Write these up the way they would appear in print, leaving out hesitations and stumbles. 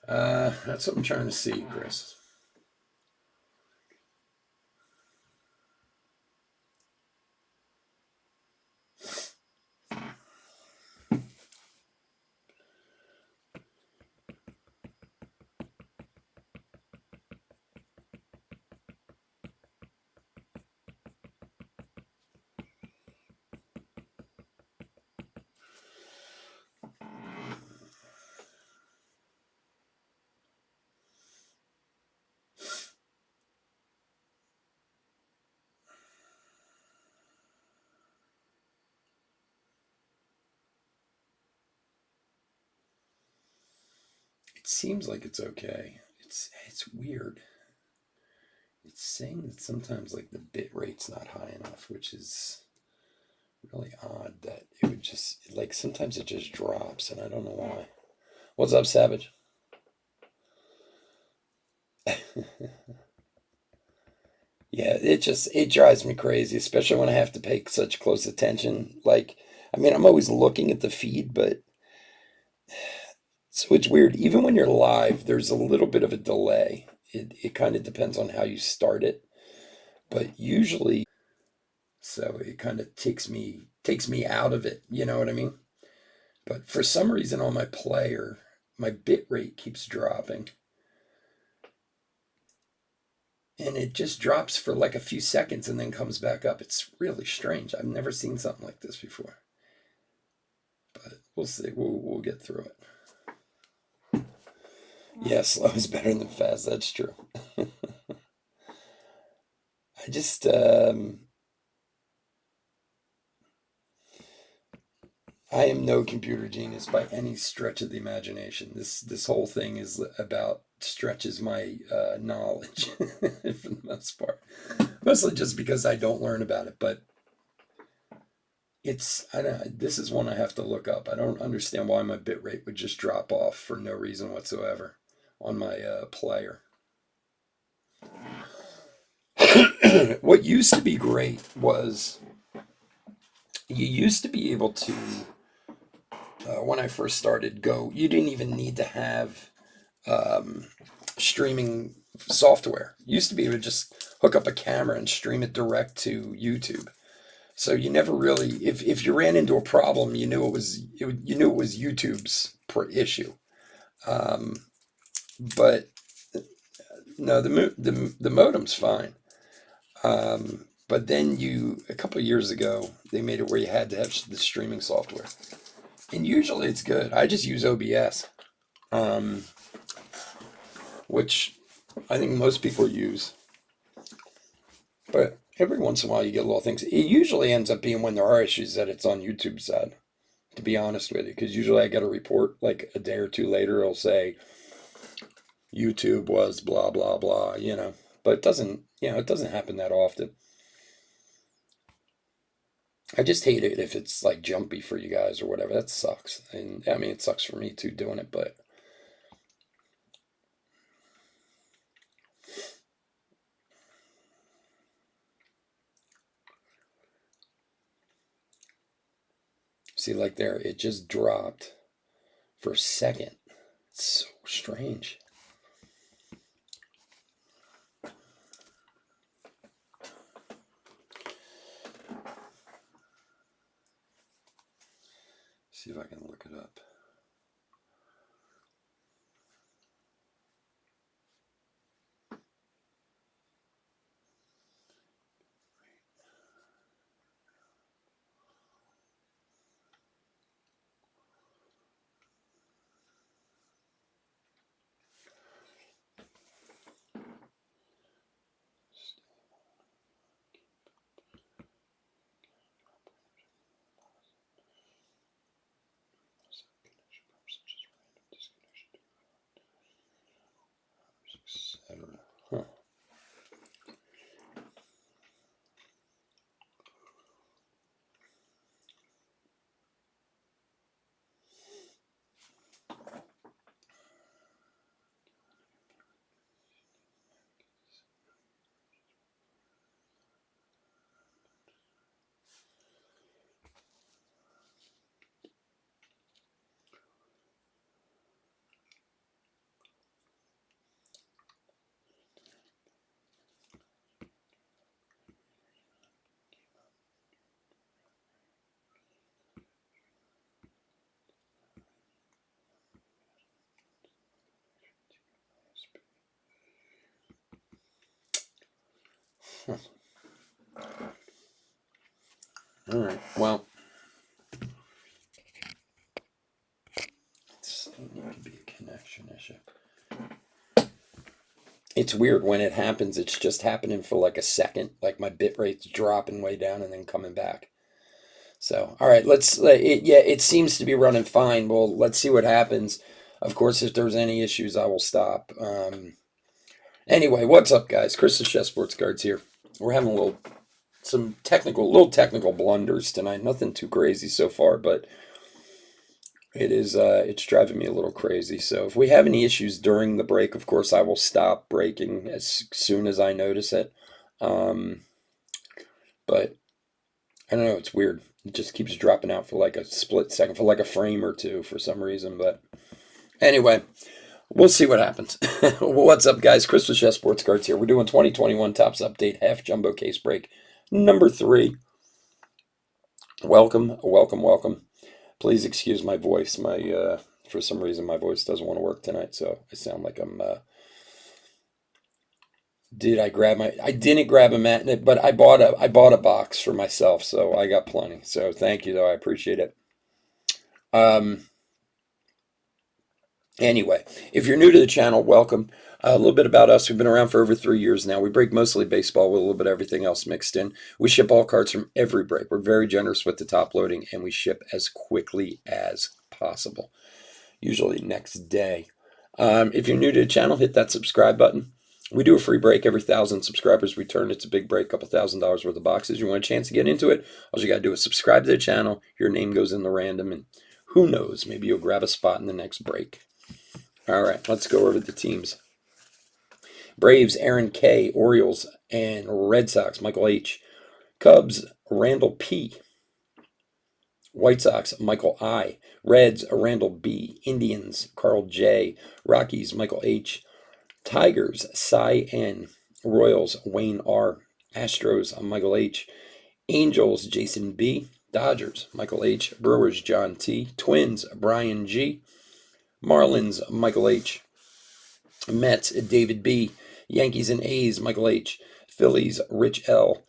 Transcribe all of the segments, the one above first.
That's what I'm trying to see, Chris. It seems like it's okay. It's weird. It's saying that sometimes like the bit rate's not high enough, which is really odd that it would just like sometimes it just drops and I don't know why. What's up, Savage? Yeah, it drives me crazy, especially when I have to pay such close attention. Like, I mean, I'm always looking at the feed, but so it's weird. Even when you're live, there's a little bit of a delay. It kind of depends on how you start it, but usually, so it kind of takes me out of it. You know what I mean? But for some reason on my player, my bit rate keeps dropping, and it just drops for like a few seconds and then comes back up. It's really strange. I've never seen something like this before. But we'll see. We'll get through it. Yeah, slow is better than fast. That's true. I just I am no computer genius by any stretch of the imagination. This whole thing is about stretches my knowledge for the most part. Mostly just because I don't learn about it, but it's I don't. This is one I have to look up. I don't understand why my bit rate would just drop off for no reason whatsoever on my player. What used to be great was you used to be able to when I first started Go, you didn't even need to have um, streaming software. You used to be able to just hook up a camera and stream it direct to YouTube. So you never really, if you ran into a problem, you knew you knew it was YouTube's issue. Um, but no, the modem's fine. But then a couple of years ago, they made it where you had to have the streaming software, and usually it's good. I just use OBS, um, which I think most people use. But every once in a while, you get little things. It usually ends up being when there are issues that it's on YouTube's side. To be honest with you, because usually I get a report like a day or two later. It'll say YouTube was blah blah blah, but it doesn't, it doesn't happen that often. I just hate it if it's like jumpy for you guys or whatever. That sucks. And I mean, it sucks for me too doing it, but see, like there, it just dropped for a second. It's so strange. See if I can look it up. Etc. Huh. All right. Well, it's need to be a connection issue. It's weird when it happens. It's just happening for like a second. Like my bit rate's dropping way down and then coming back. So, all right, yeah, it seems to be running fine. Well, let's see what happens. Of course, if there's any issues, I will stop. Anyway, what's up, guys? Chris the Chess Sports Cards here. We're having some little technical blunders tonight. Nothing too crazy so far, but it's driving me a little crazy. So if we have any issues during the break, of course, I will stop breaking as soon as I notice it. But I don't know, it's weird. It just keeps dropping out for like a split second, for like a frame or two for some reason. But anyway, we'll see what happens. What's up, guys? Chris with Chess Sports Cards here. We're doing 2021 Topps Update Half Jumbo Case Break number 3. Welcome, welcome, welcome. Please excuse my voice. For some reason, my voice doesn't want to work tonight, so I sound like I'm. I didn't grab a mat, but I bought a box for myself, so I got plenty. So thank you, though. I appreciate it. Anyway, if you're new to the channel, welcome. A little bit about us. We've been around for over 3 years now. We break mostly baseball with a little bit of everything else mixed in. We ship all cards from every break. We're very generous with the top loading, and we ship as quickly as possible, usually next day. If you're new to the channel, hit that subscribe button. We do a free break every 1,000 subscribers return. It's a big break, couple $1,000 worth of boxes. You want a chance to get into it? All you got to do is subscribe to the channel. Your name goes in the random, and who knows, maybe you'll grab a spot in the next break. All right, let's go over the teams. Braves, Aaron K. Orioles and Red Sox, Michael H. Cubs, Randall P. White Sox, Michael I. Reds, Randall B. Indians, Carl J. Rockies, Michael H. Tigers, Cy N. Royals, Wayne R. Astros, Michael H. Angels, Jason B. Dodgers, Michael H. Brewers, John T. Twins, Brian G. Marlins, Michael H. Mets, David B. Yankees and A's, Michael H. Phillies, Rich L.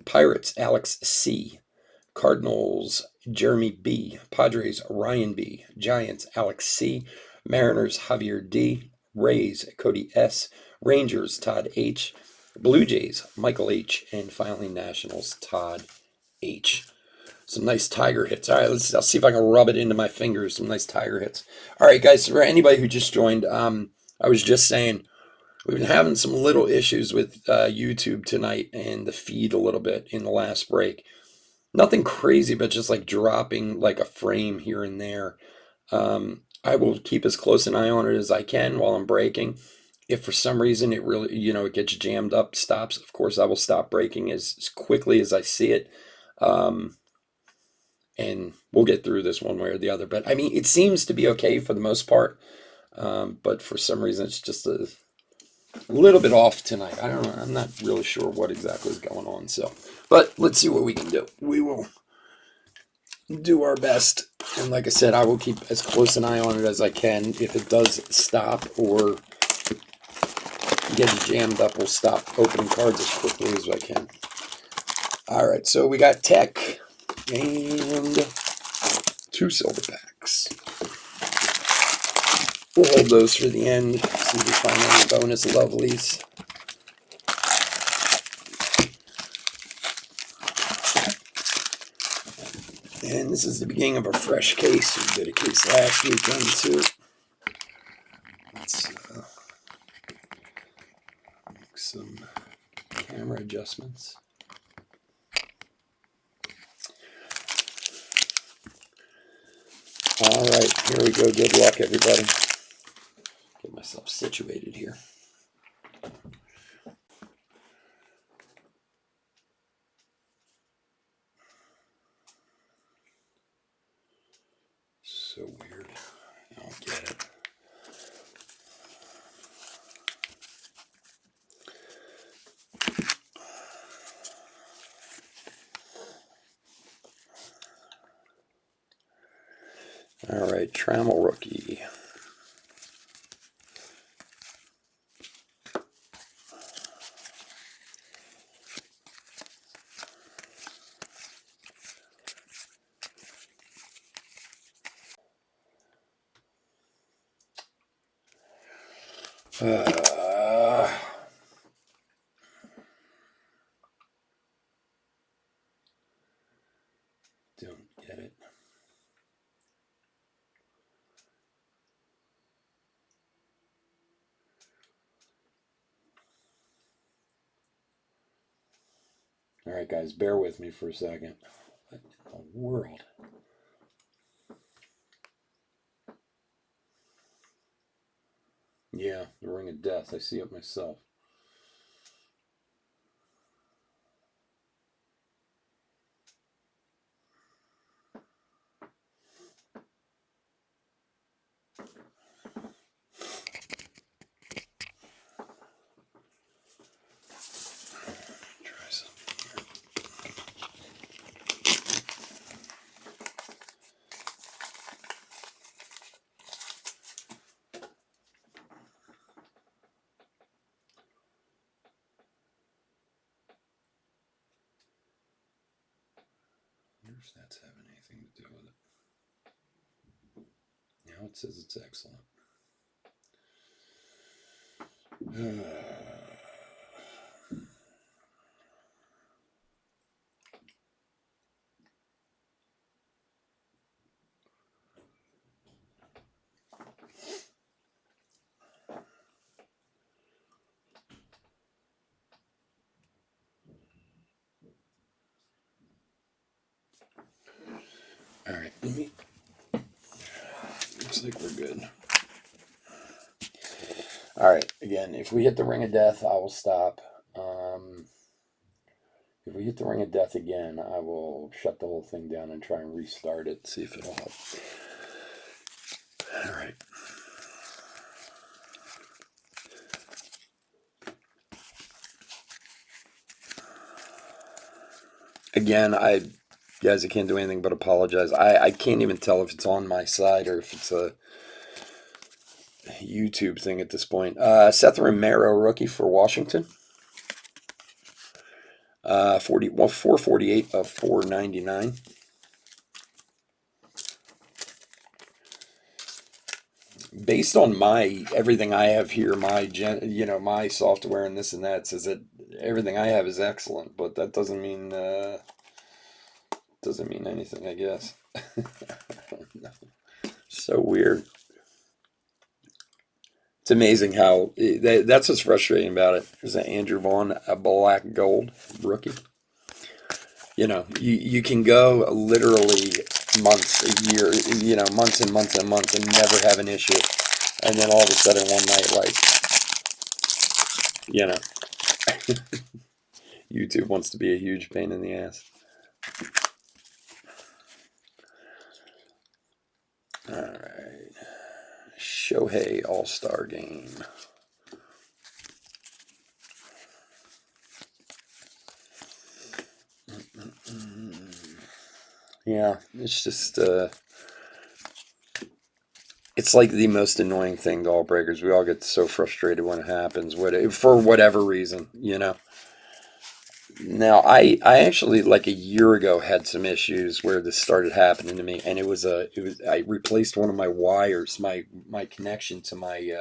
Pirates, Alex C. Cardinals, Jeremy B. Padres, Ryan B. Giants, Alex C. Mariners, Javier D. Rays, Cody S. Rangers, Todd H. Blue Jays, Michael H. And finally, Nationals, Todd H. Some nice Tiger hits. All right, I'll see if I can rub it into my fingers. Some nice Tiger hits. All right, guys, for anybody who just joined, I was just saying, we've been having some little issues with YouTube tonight and the feed a little bit in the last break. Nothing crazy, but just like dropping like a frame here and there. I will keep as close an eye on it as I can while I'm breaking. If for some reason it really, it gets jammed up, stops, of course I will stop breaking as quickly as I see it. And we'll get through this one way or the other. But I mean, it seems to be okay for the most part. But for some reason, it's just a little bit off tonight. I don't know. I'm not really sure what exactly is going on. So, but let's see what we can do. We will do our best. And like I said, I will keep as close an eye on it as I can. If it does stop or get jammed up, we'll stop opening cards as quickly as I can. All right. So we got Tech and 2 silver packs. We'll hold those for the end. See if we find any bonus lovelies. And this is the beginning of a fresh case. We did a case last weekend too. Let's make some camera adjustments. All right, here we go. Good luck, everybody. Get myself situated here. So weird. I don't get it. All right, Trammell rookie. Uh, don't get it. All right, guys, bear with me for a second. What in the world? Yeah, the Ring of Death. I see it myself. Try something here. I wonder if that's having anything to do with it. Now it says it's excellent. All right, let me. Looks like we're good. All right, again, if we hit the Ring of Death, I will stop. If we hit the Ring of Death again, I will shut the whole thing down and try and restart it, see if it'll help. All right. Again, guys, I can't do anything but apologize. I can't even tell if it's on my side or if it's a YouTube thing at this point. Seth Romero, rookie for Washington. 448 of 499. Based on my everything I have here, my software and this and that says that everything I have is excellent, but that doesn't mean anything, I guess. I don't know. So weird. It's amazing how that's what's frustrating about it. There's an Andrew Vaughn, a black gold rookie. You can go literally months, a year, months and months and months and never have an issue. And then all of a sudden one night, YouTube wants to be a huge pain in the ass. All right. Shohei All-Star Game. Yeah, it's just it's like the most annoying thing to all breakers. We all get so frustrated when it happens, for whatever reason. Now, I actually, like a year ago, had some issues where this started happening to me, and I replaced one of my wires, my connection to my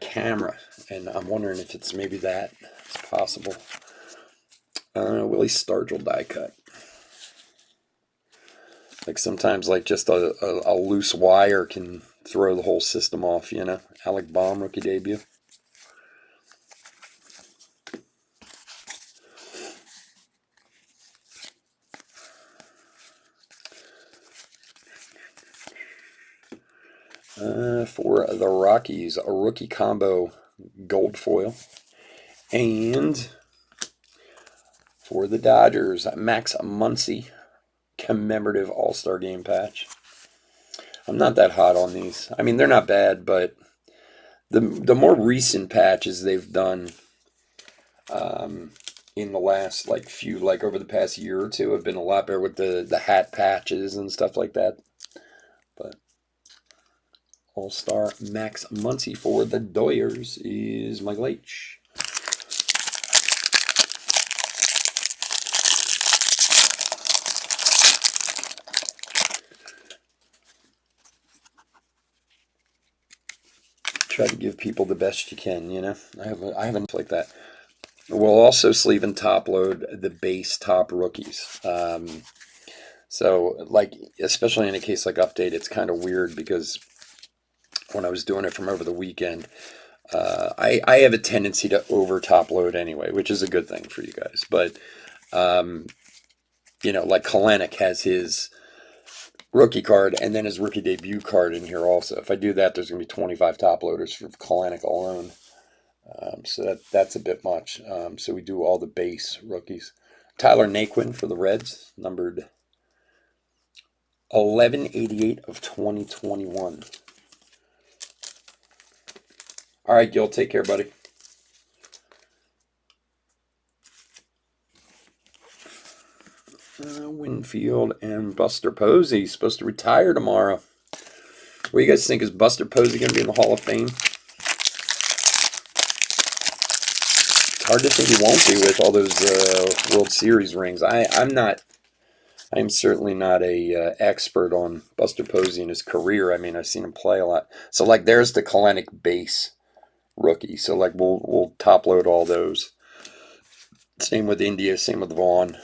camera, and I'm wondering if it's maybe that. It's possible. Willie Stargell die cut. Like sometimes, like just a loose wire can throw the whole system off. Alec Baum, rookie debut. For the Rockies, a rookie combo gold foil. And for the Dodgers, Max Muncy commemorative All-Star Game patch. I'm not that hot on these. I mean, they're not bad, but the more recent patches they've done in the last over the past year or two have been a lot better with the hat patches and stuff like that. But All-Star Max Muncy for the Doyers is Michael H. Try to give people the best you can, you know. I haven't like that. We'll also sleeve and top load the base top rookies. So like, especially in a case like Update, it's kind of weird because when I was doing it from over the weekend, I have a tendency to over top load anyway, which is a good thing for you guys. But you know, like Kalanick has his rookie card and then his rookie debut card in here also. If I do that, there's going to be 25 top loaders for Kalanick alone. So that's a bit much. So we do all the base rookies. Tyler Naquin for the Reds, numbered 1188 of 2021. All right, Gil, take care, buddy. Winfield and Buster Posey supposed to retire tomorrow. What do you guys think? Is Buster Posey going to be in the Hall of Fame? It's hard to think he won't be with all those World Series rings. I'm certainly not a expert on Buster Posey and his career. I mean, I've seen him play a lot. So like, there's the Kalanick base rookie. So like, we'll top load all those. Same with India. Same with Vaughn.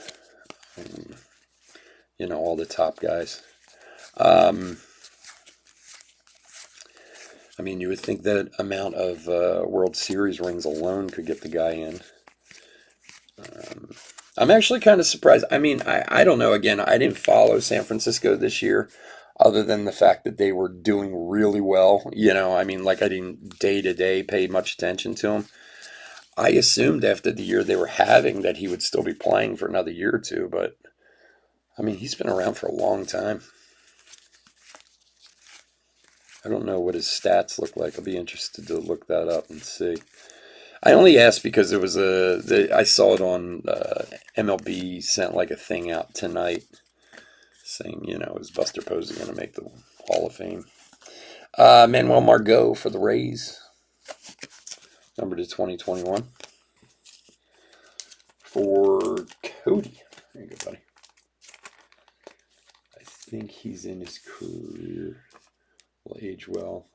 You know, all the top guys. I mean, you would think that amount of World Series rings alone could get the guy in. I'm actually kind of surprised. I mean, I don't know. Again, I didn't follow San Francisco this year, other than the fact that they were doing really well. You know, I mean, like I didn't day to day pay much attention to them. I assumed after the year they were having that he would still be playing for another year or two, but I mean, he's been around for a long time. I don't know what his stats look like. I'll be interested to look that up and see. I only asked because there was I saw it on MLB sent like a thing out tonight saying, you know, is Buster Posey going to make the Hall of Fame? Manuel Margot for the Rays, number to 2021. For Cody. There you go, buddy. I think he's in his career. Will age well.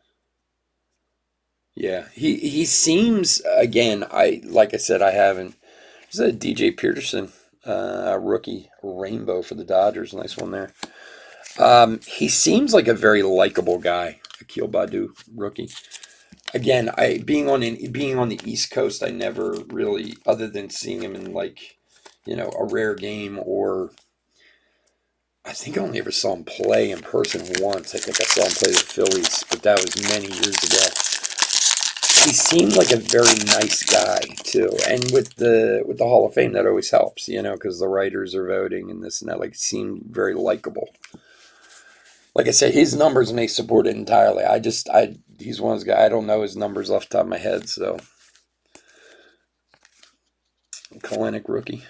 Yeah, he seems, again, like I said, I haven't. Is that DJ Peterson, rookie rainbow for the Dodgers? Nice one there. He seems like a very likable guy. Akil Baddoo, rookie. Again, being on the East Coast, I never really, other than seeing him in like, you know, a rare game, or I think I only ever saw him play in person once. I think I saw him play the Phillies, but that was many years ago. He seemed like a very nice guy too, and with the Hall of Fame, that always helps, you know, because the writers are voting and this and that. Like, seemed very likable. Like I said, his numbers may support it entirely. He's one of those guys. I don't know his numbers off the top of my head. So, Kalanick rookie.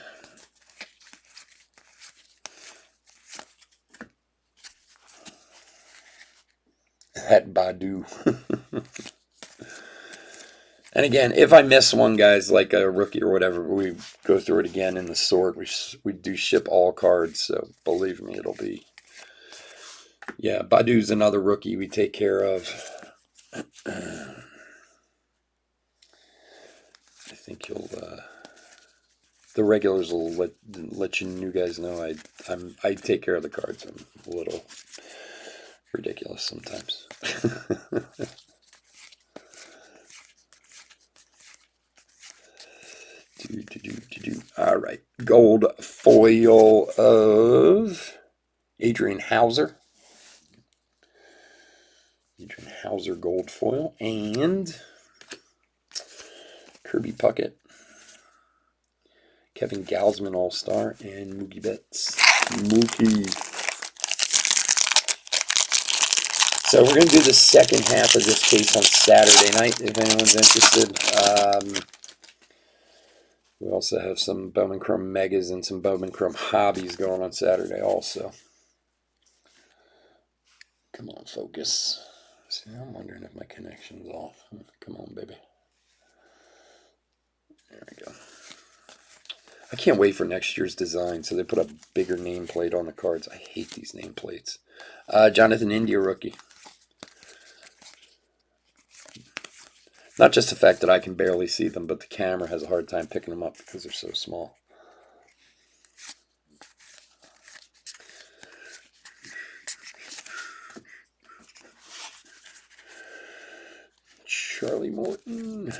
That Baddoo. And again, if I miss one, guys, like a rookie or whatever, we go through it again in the sort. We do ship all cards, so believe me, it'll be. Yeah, Baddoo's another rookie we take care of. I think you'll. The regulars will let you new guys know I take care of the cards. I'm a little ridiculous sometimes. All right, gold foil of Adrian Hauser. Adrian Hauser gold foil, and Kirby Puckett, Kevin Gausman All-Star, and Mookie Betts. Mookie. So we're going to do the second half of this case on Saturday night, if anyone's interested. We also have some Bowman Chrome Megas and some Bowman Chrome Hobbies going on Saturday also. Come on, focus. See, I'm wondering if my connection's off. Come on, baby. There we go. I can't wait for next year's design. So they put a bigger nameplate on the cards. I hate these nameplates. Jonathan India rookie. Not just the fact that I can barely see them, but the camera has a hard time picking them up because they're so small. Charlie Morton,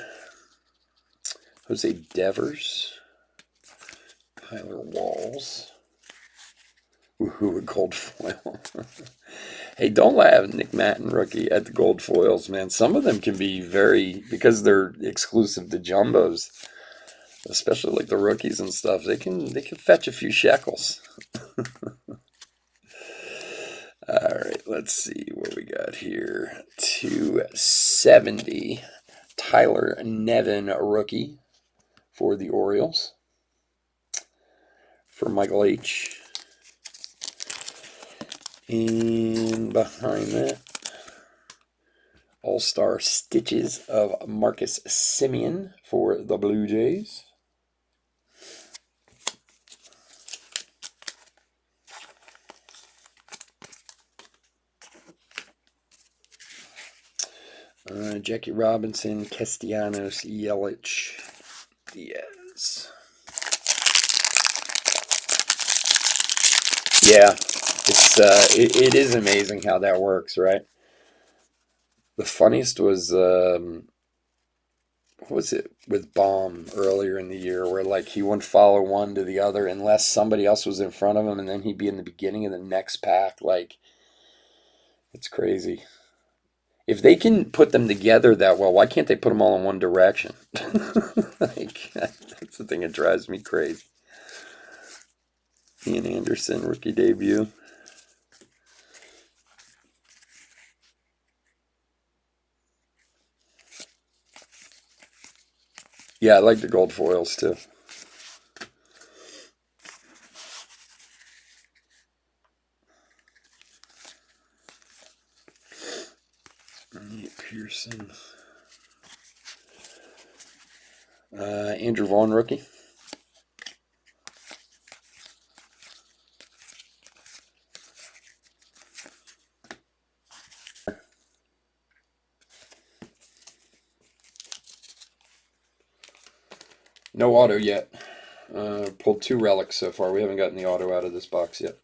Jose Devers, Tyler Walls. Woohoo, a gold foil. Hey, don't laugh, Nick Matten rookie at the gold foils, man. Some of them can be very, because they're exclusive to jumbos, especially like the rookies and stuff. They can fetch a few shekels. All right, let's see what we got here. 270, Tyler Nevin rookie for the Orioles. For Michael H. And behind that, All-Star Stitches of Marcus Semien for the Blue Jays. Jackie Robinson, Castellanos, Yelich, Diaz. Yeah, it is amazing how that works, right? The funniest was what was it with Baum earlier in the year, where like he wouldn't follow one to the other unless somebody else was in front of him, and then he'd be in the beginning of the next pack. Like, it's crazy. If they can put them together that well, why can't they put them all in one direction? Like, that's the thing that drives me crazy. Ian Anderson, rookie debut. Yeah, I like the gold foils too. Nate Pearson. Andrew Vaughn, rookie. No auto yet. Pulled 2 relics so far. We haven't gotten the auto out of this box yet.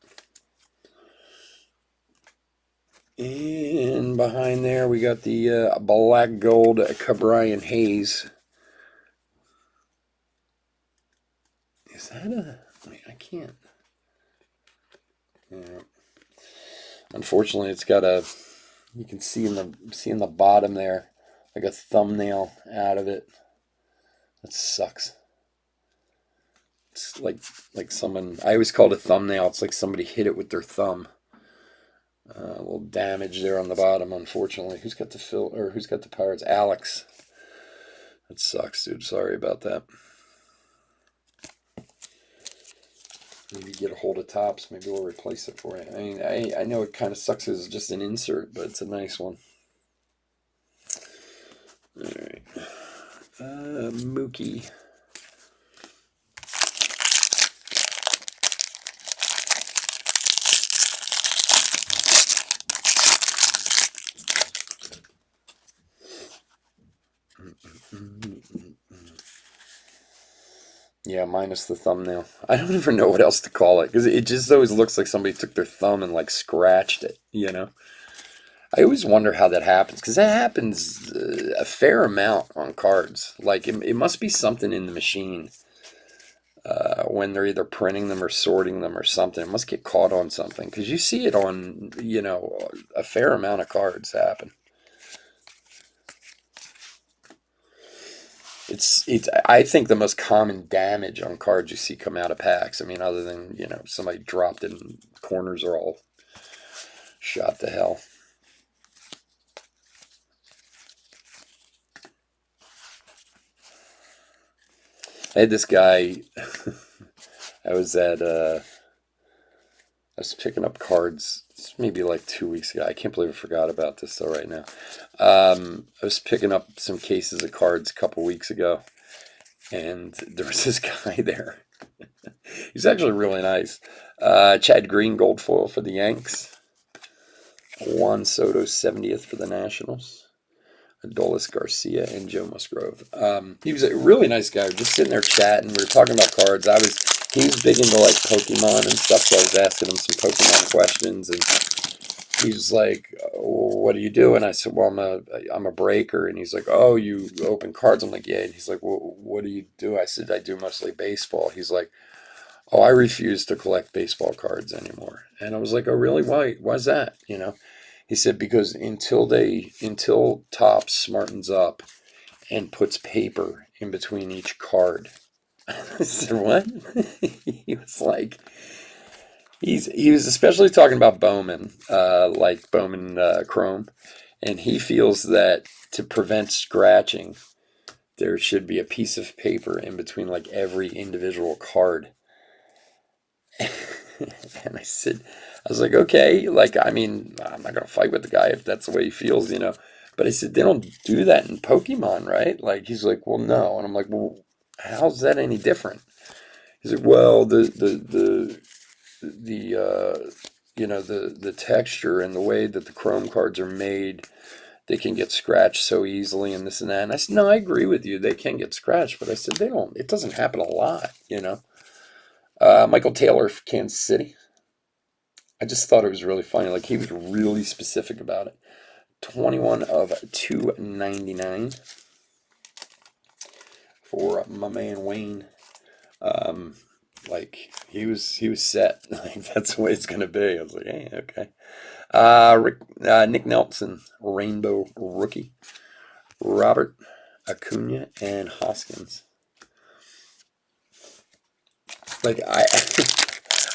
And behind there, we got the black gold Cabrian Hayes. Is that a... Wait, I can't... Yeah. Unfortunately, it's got a... You can see in the bottom there, like a thumbnail out of it. That sucks. It's like someone... I always call it a thumbnail. It's like somebody hit it with their thumb. A little damage there on the bottom, unfortunately. Who's got the Pirates? Alex. That sucks, dude. Sorry about that. Maybe get a hold of Topps. Maybe we'll replace it for you. I mean, I know it kind of sucks as just an insert, but it's a nice one. All right. Mookie. Yeah, minus the thumbnail. I don't even know what else to call it, because it just always looks like somebody took their thumb and like scratched it, you know? I always wonder how that happens, because that happens a fair amount on cards. Like, it must be something in the machine when they're either printing them or sorting them or something. It must get caught on something, because you see it on, you know, a fair amount of cards happen. It's I think the most common damage on cards you see come out of packs. I mean, other than, you know, somebody dropped it and corners are all shot to hell. I had this guy. I was picking up cards maybe like 2 weeks ago. I can't believe I forgot about this though right now. I was picking up some cases of cards a couple weeks ago, and there was this guy there. He's actually really nice. Chad Green gold foil for the Yanks. Juan Soto 70th for the Nationals. Adolis Garcia and Joe Musgrove. He was a really nice guy. Just sitting there chatting. We were talking about cards. He was big into like Pokemon and stuff, so I was asking him some Pokemon questions, and he was like, "Oh, what do you do?" And I said, "Well, I'm a breaker." And he's like, "Oh, you open cards?" I'm like, "Yeah." And he's like, "Well, what do you do?" I said, "I do mostly baseball." He's like, "Oh, I refuse to collect baseball cards anymore." And I was like, "Oh, really? Why? Why's that?" He said, "Because until Topps smartens up and puts paper in between each card." I said, "What?" He was like, he was especially talking about Bowman, like Bowman Chrome, and he feels that to prevent scratching, there should be a piece of paper in between like every individual card. And I was like, okay, like, I mean, I'm not gonna fight with the guy if that's the way he feels. But I said, they don't do that in Pokemon, right? Like, he's like, well, no. And I'm like, well, how's that any different? He's like, well, the texture and the way that the Chrome cards are made, they can get scratched so easily and this and that. And I said, no, I agree with you. They can get scratched, but I said, it doesn't happen a lot. Michael Taylor, Kansas City. I just thought it was really funny. Like, he was really specific about it. 21 of 299 for my man Wayne. Like, he was set. Like, that's the way it's gonna be. I was like, hey, okay. Nick Nelson, Rainbow Rookie. Robert Acuna and Hoskins. Like, I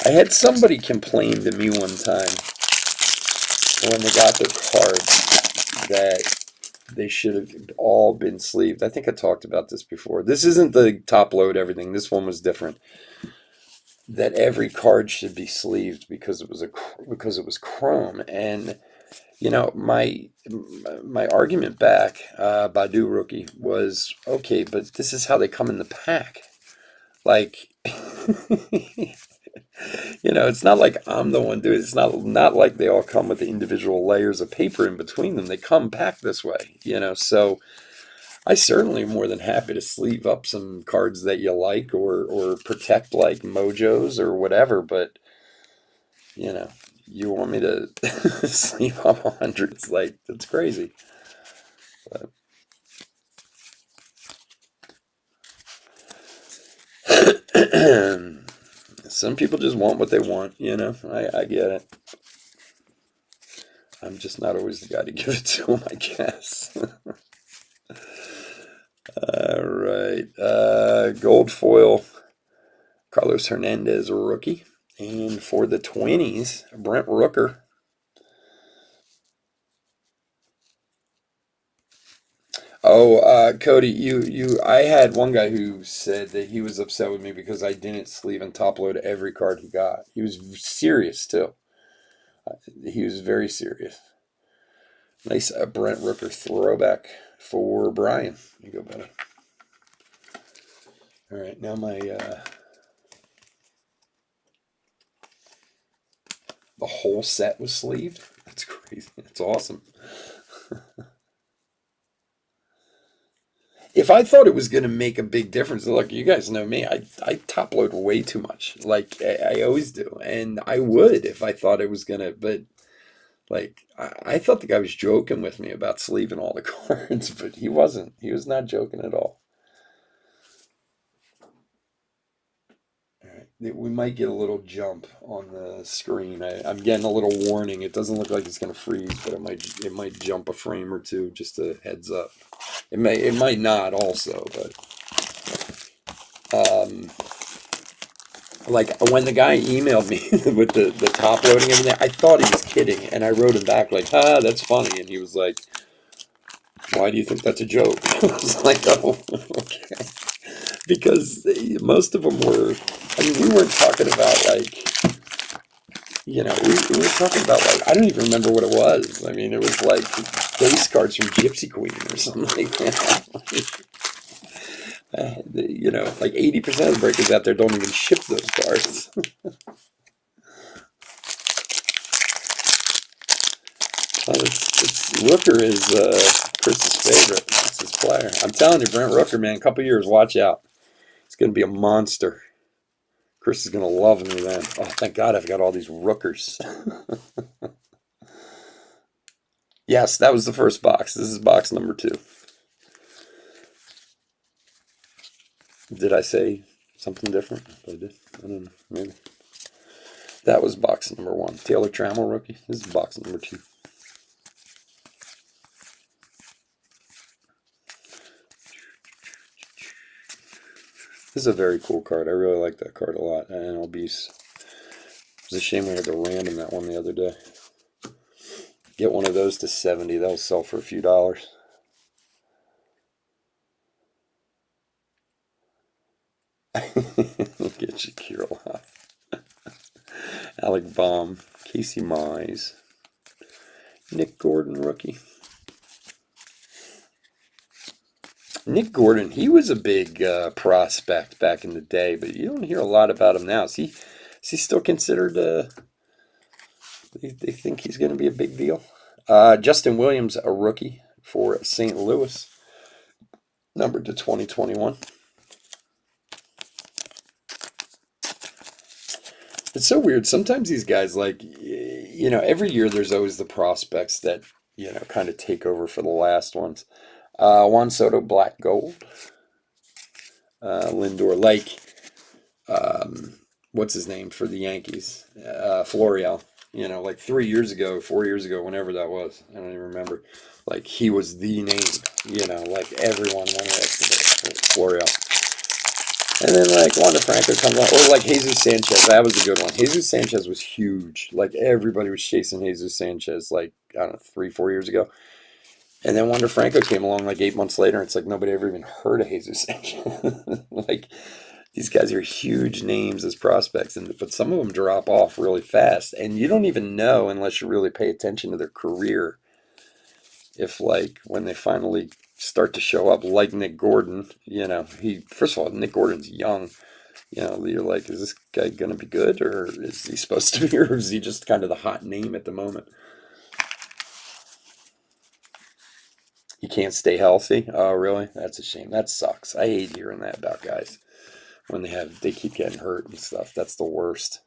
had somebody complain to me one time when they got their cards that they should have all been sleeved. I think I talked about this before. This isn't the top load everything. This one was different. That every card should be sleeved because it was chrome. And my argument back, Badu Rookie, was okay, but this is how they come in the pack. Like, it's not like I'm the one doing it. It's not like they all come with the individual layers of paper in between them. They come packed this way. So I certainly am more than happy to sleeve up some cards that you like or protect like Mojos or whatever, but you want me to sleeve up 100s, like, that's crazy. But some people just want what they want. I get it. I'm just not always the guy to give it to them, I guess. All right. Gold foil, Carlos Hernandez, rookie. And for the 20s, Brent Rooker. Oh, Cody, I had one guy who said that he was upset with me because I didn't sleeve and top load every card he got. He was serious too. He was very serious. Nice Brent Rooker throwback for Brian. You go, buddy. All right, now the whole set was sleeved. That's crazy. That's awesome. If I thought it was going to make a big difference, look, you guys know me. I top load way too much, like I always do, and I would if I thought it was gonna. But like, I thought the guy was joking with me about sleeving all the cards, but he wasn't. He was not joking at all. All right, we might get a little jump on the screen. I'm getting a little warning. It doesn't look like it's gonna freeze, but it might jump a frame or two. Just a heads up. It might not also, but like when the guy emailed me with the top loading and everything, I thought he was kidding, and I wrote him back like, that's funny," and he was like, "Why do you think that's a joke?" I was like, "Oh, okay," because most of them were. I mean, we weren't talking about like. We were talking about like, I don't even remember what it was. I mean, it was like base cards from Gypsy Queen or something like that. Like 80% of the breakers out there don't even ship those cards. Rooker is Chris's favorite. It's his player. I'm telling you, Brent Rooker, man, a couple years, watch out. It's going to be a monster. Chris is going to love me then. Oh, thank God I've got all these Rookers. Yes, that was the first box. This is box number 2. Did I say something different? I did. I don't know. Maybe. That was box number 1. Taylor Trammell rookie. This is box number 2. This is a very cool card. I really like that card a lot. And Obese. It was a shame we had to random that one the other day. Get one of those to 70. They'll sell for a few dollars. Get Shakir off. Alec Baum. Casey Mize. Nick Gordon rookie. Nick Gordon, he was a big prospect back in the day, but you don't hear a lot about him now. Is he still considered, they think he's going to be a big deal? Justin Williams, a rookie for St. Louis, numbered to 2021. It's so weird. Sometimes these guys, like, every year there's always the prospects that, kind of take over for the last ones. Juan Soto, black gold. Lindor, what's his name for the Yankees? Florial. Like 3 years ago, 4 years ago, whenever that was. I don't even remember. Like, he was the name. Like everyone wanted Florial. And then, like, Wander Franco comes on. Or, like, Jesus Sanchez. That was a good one. Jesus Sanchez was huge. Like, everybody was chasing Jesus Sanchez, like, I don't know, 3-4 years ago. And then Wander Franco came along, like, 8 months later. And it's like nobody ever even heard of Jesus Sanchez. Like, these guys are huge names as prospects. But some of them drop off really fast. And you don't even know, unless you really pay attention to their career, if, like, when they finally start to show up, like Nick Gordon, first of all, Nick Gordon's young, you're like, is this guy going to be good, or is he supposed to be, or is he just kind of the hot name at the moment? He can't stay healthy? Oh, really? That's a shame. That sucks. I hate hearing that about guys when they keep getting hurt and stuff. That's the worst.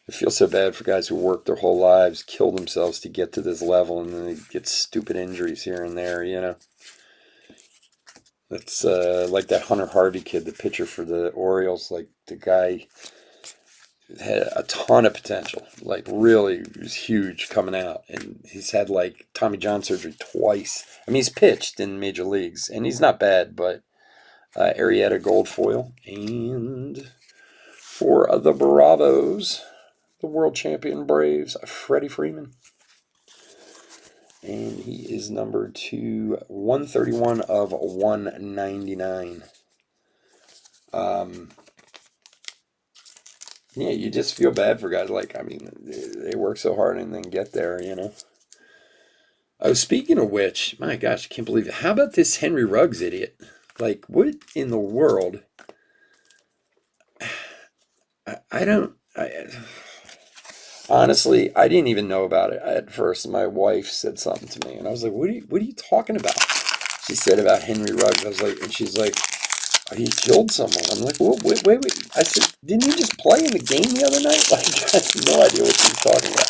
I feel so bad for guys who work their whole lives, kill themselves to get to this level, and then they get stupid injuries here and there, It's like that Hunter Harvey kid, the pitcher for the Orioles. Like, the guy had a ton of potential. Like, really, he was huge coming out. And he's had, like, Tommy John surgery twice. I mean, he's pitched in major leagues, and he's not bad, but Arrieta gold foil. And for the Bravos, the world champion Braves, Freddie Freeman. And he is numbered to 131 of 199. Yeah, you just feel bad for guys. Like, I mean, they work so hard and then get there, Oh, speaking of which, my gosh, I can't believe it. How about this Henry Ruggs idiot? Like, what in the world? Honestly, I didn't even know about it at first. My wife said something to me, and I was like, "What are you talking about?" She said about Henry Ruggs. I was like, and she's like, "Oh, he killed someone." I'm like, "Well, wait." I said, "Didn't he just play in the game the other night?" Like, I have no idea what she's talking about.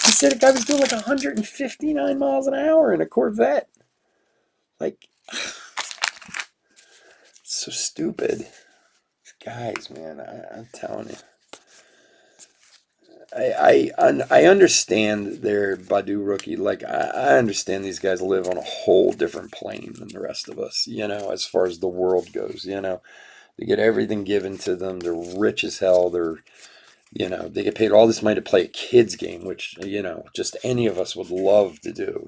He said a guy was doing like 159 miles an hour in a Corvette. Like, so stupid. These guys, man, I'm telling you. I understand their Badu rookie. Like, I understand these guys live on a whole different plane than the rest of us, as far as the world goes, They get everything given to them. They're rich as hell. They get paid all this money to play a kid's game, which, just any of us would love to do,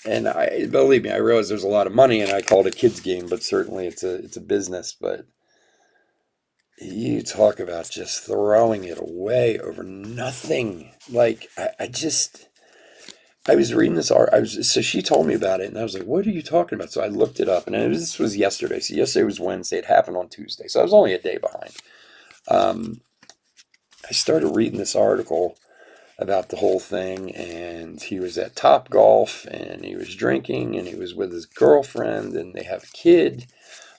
And believe me, I realize there's a lot of money, and I call it a kid's game, but certainly it's a business, but you talk about just throwing it away over nothing. Like, I was reading this art. So she told me about it, and I was like, "What are you talking about?" So I looked it up, and this was yesterday. So yesterday was Wednesday. It happened on Tuesday, so I was only a day behind. I started reading this article about the whole thing, and he was at Top Golf, and he was drinking, and he was with his girlfriend, and they have a kid.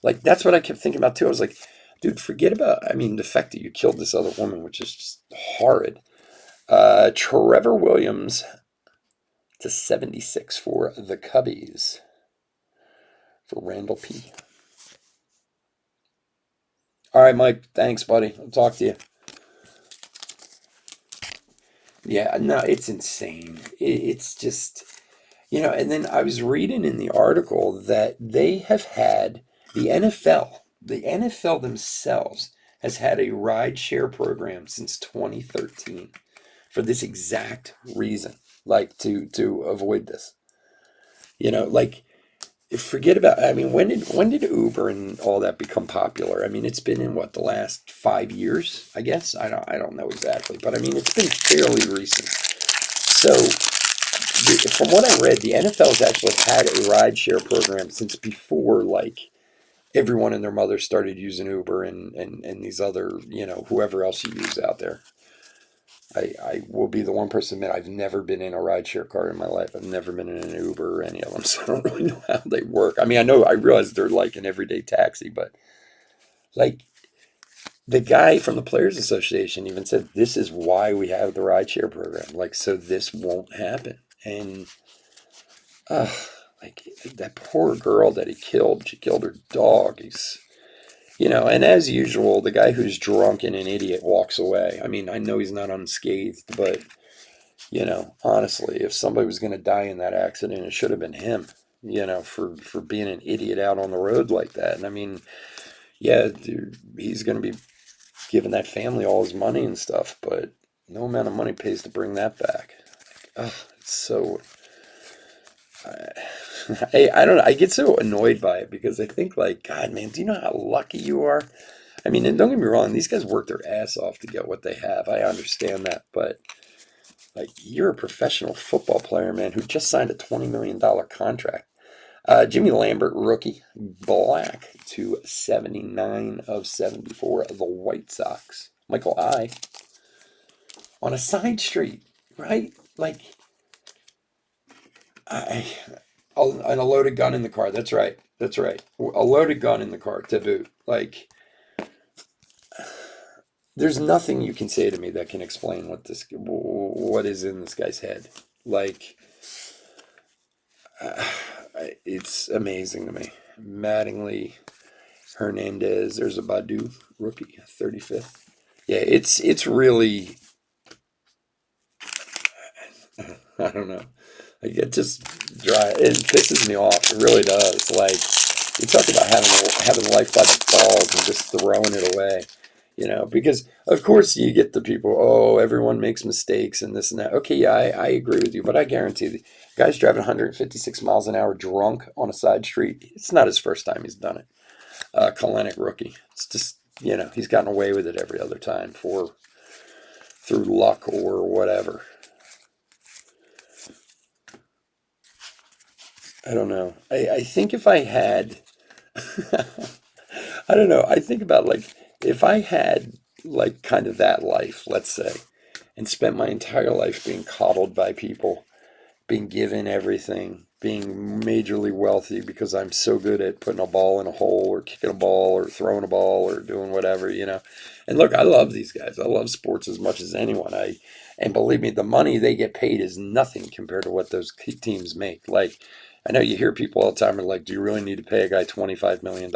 Like, that's what I kept thinking about too. I was like, dude, forget about, I mean, the fact that you killed this other woman, which is just horrid. Trevor Williams to 76 for the Cubbies for Randall P. All right, Mike. Thanks, buddy. I'll talk to you. Yeah, no, it's insane. It's just, and then I was reading in the article that they have had the NFL themselves has had a ride share program since 2013 for this exact reason, like to avoid this. Like, forget about, I mean, when did Uber and all that become popular? I mean, it's been in what, the last 5 years, I guess. I don't know exactly, but I mean, it's been fairly recent. So, from what I read, the NFL's actually had a ride share program since before, like, everyone and their mother started using Uber and these other, whoever else you use out there. I will be the one person to admit I've never been in a rideshare car in my life. I've never been in an Uber or any of them, so I don't really know how they work. I mean, I realize they're like an everyday taxi, but like the guy from the Players Association even said, this is why we have the rideshare program, like, so this won't happen. And uh, like that poor girl that he killed, she killed her dog. And as usual, the guy who's drunk and an idiot walks away. I mean, I know he's not unscathed, but honestly, if somebody was going to die in that accident, it should have been him, for being an idiot out on the road like that. And I mean, yeah, dude, he's going to be giving that family all his money and stuff, but no amount of money pays to bring that back. Ugh, it's so. I don't know. I get so annoyed by it because I think, like, God, man, do you know how lucky you are? I mean, and don't get me wrong, these guys work their ass off to get what they have. I understand that, but like, you're a professional football player, man, who just signed a $20 million contract. Jimmy Lambert, rookie, black to 79 of 74 of the White Sox. Michael I. On a side street, right? Like, I, and a loaded gun in the car. That's right. That's right. A loaded gun in the car to boot. Like, there's nothing you can say to me that can explain what is in this guy's head. Like, uh, it's amazing to me. Mattingly, Hernandez. There's a Badu rookie, 35th. Yeah, it's really. I don't know. Like, it just it pisses me off. It really does. Like, you talk about having life by the balls and just throwing it away. Because of course you get the people, oh, everyone makes mistakes and this and that. Okay, yeah, I agree with you, but I guarantee the guy's driving 156 miles an hour drunk on a side street. It's not his first time he's done it. Kalenic rookie. It's just, he's gotten away with it every other time through luck or whatever. I don't know. I think if I had, I don't know. I think about, like, if I had, like, kind of that life, let's say, and spent my entire life being coddled by people, being given everything, being majorly wealthy because I'm so good at putting a ball in a hole or kicking a ball or throwing a ball or doing whatever. And look, I love these guys. I love sports as much as anyone. And believe me, the money they get paid is nothing compared to what those teams make. Like, I know you hear people all the time are like, do you really need to pay a guy $25 million?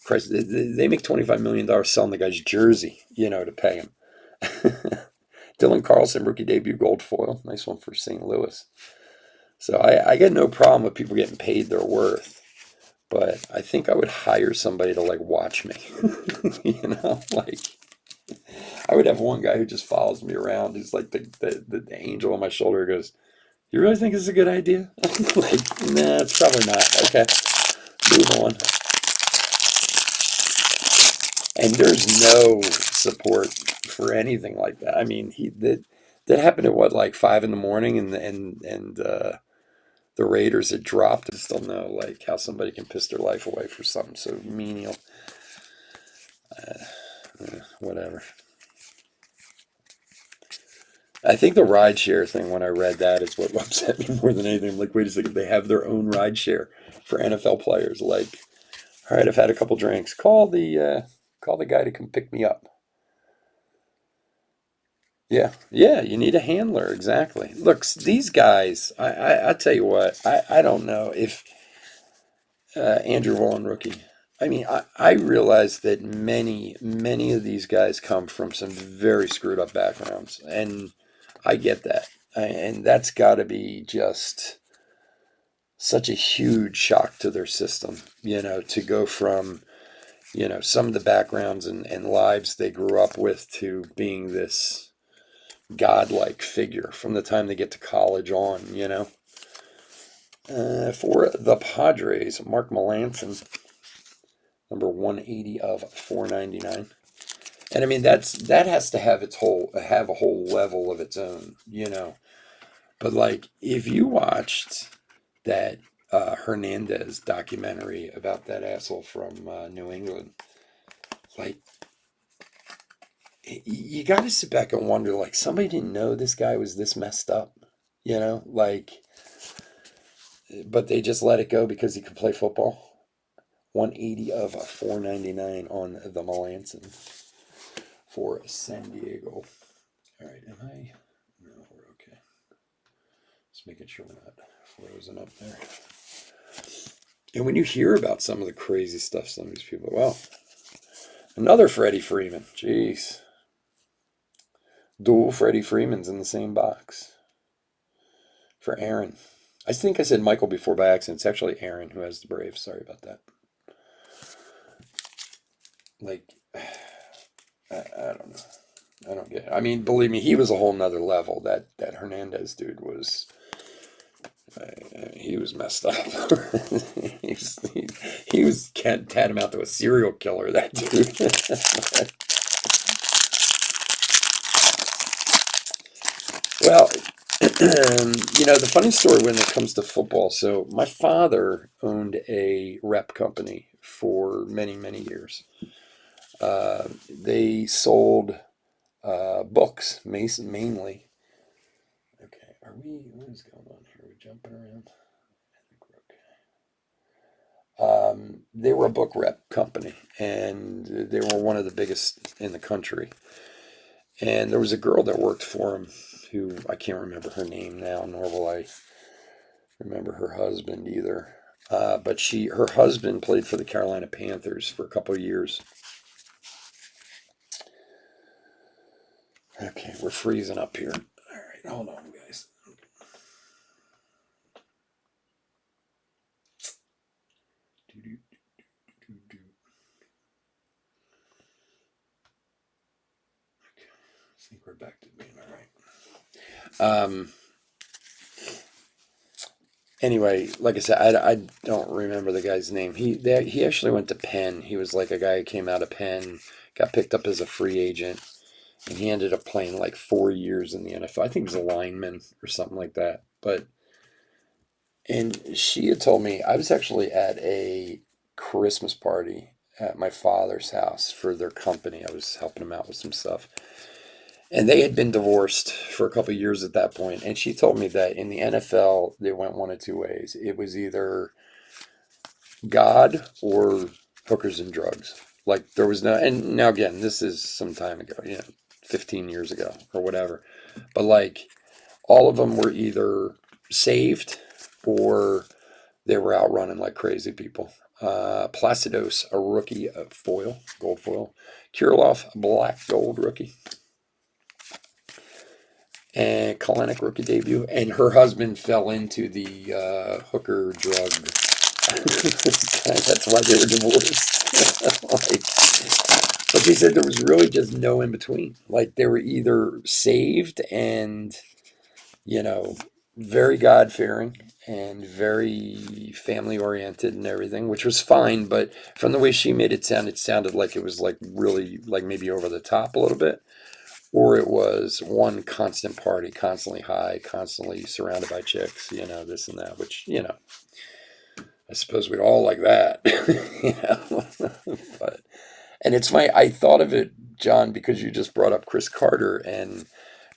Christ, they make $25 million selling the guy's jersey, to pay him. Dylan Carlson, rookie debut, gold foil. Nice one for St. Louis. So I got no problem with people getting paid their worth, but I think I would hire somebody to, like, watch me. Like, I would have one guy who just follows me around. He's like the angel on my shoulder who goes, you really think this is a good idea? Like, nah, it's probably not. Okay, move on. And there's no support for anything like that. I mean, that happened at what, like 5 in the morning, and the Raiders had dropped. I just don't know, like, how somebody can piss their life away for something so menial. Whatever. I think the rideshare thing, when I read that, is what upset me more than anything. I'm like, wait a second, they have their own rideshare for NFL players. Like, all right, I've had a couple drinks. Call the guy to come pick me up. Yeah, yeah, you need a handler, exactly. Look, these guys, I tell you what, I don't know if Andrew Volin rookie. I mean, I realize that many of these guys come from some very screwed up backgrounds, and I get that. And that's got to be just such a huge shock to their system, to go from, some of the backgrounds and lives they grew up with to being this godlike figure from the time they get to college on. For the Padres, Mark Melanson, number 180 of 499. And I mean that has to have a whole level of its own. But like if you watched that Hernandez documentary about that asshole from New England, like you got to sit back and wonder, like somebody didn't know this guy was this messed up, like, but they just let it go because he could play football. 180 of 499 on the Melanson for San Diego. All right, am I? No, we're okay. Just making sure we're not frozen up there. And when you hear about some of the crazy stuff some of these people, well, another Freddie Freeman. Jeez. Dual Freddie Freemans in the same box for Aaron. I think I said Michael before by accident. It's actually Aaron who has the Braves. Sorry about that. Like, I don't know. I don't get it. I mean, believe me, he was a whole nother level. That Hernandez dude was. He was messed up. he was tantamount to a serial killer. That dude. Well, the funny story when it comes to football. So my father owned a rep company for many, many years. They sold books, mainly. Okay, what is going on here? Are we jumping around? I think we're okay. They were a book rep company, and they were one of the biggest in the country. And there was a girl that worked for him who I can't remember her name now, nor will I remember her husband either. But her husband played for the Carolina Panthers for a couple of years. Okay, we're freezing up here. All right, hold on, guys. I think we're back to being all right. Anyway, like I said, I don't remember the guy's name. He actually went to Penn. He was like a guy who came out of Penn, got picked up as a free agent, and he ended up playing like 4 years in the NFL. I think he was a lineman or something like that. And she had told me, I was actually at a Christmas party at my father's house for their company. I was helping them out with some stuff. And they had been divorced for a couple of years at that point. And she told me that in the NFL, they went one of two ways. It was either God or hookers and drugs. Like there was no, and now again, this is some time ago, 15 years ago or whatever. But like all of them were either saved or they were out running like crazy people. Placidos, a rookie of gold foil. Kirilloff, a black gold rookie. And Kalanick rookie debut. And her husband fell into the hooker drug. That's why they were divorced. But she said there was really just no in between. Like they were either saved and, very God fearing and very family oriented and everything, which was fine. But from the way she made it sounded like it was like really like maybe over the top a little bit. Or it was one constant party, constantly high, constantly surrounded by chicks, this and that, which, I suppose we'd all like that, But, and it's funny, I thought of it, John, because you just brought up Chris Carter, and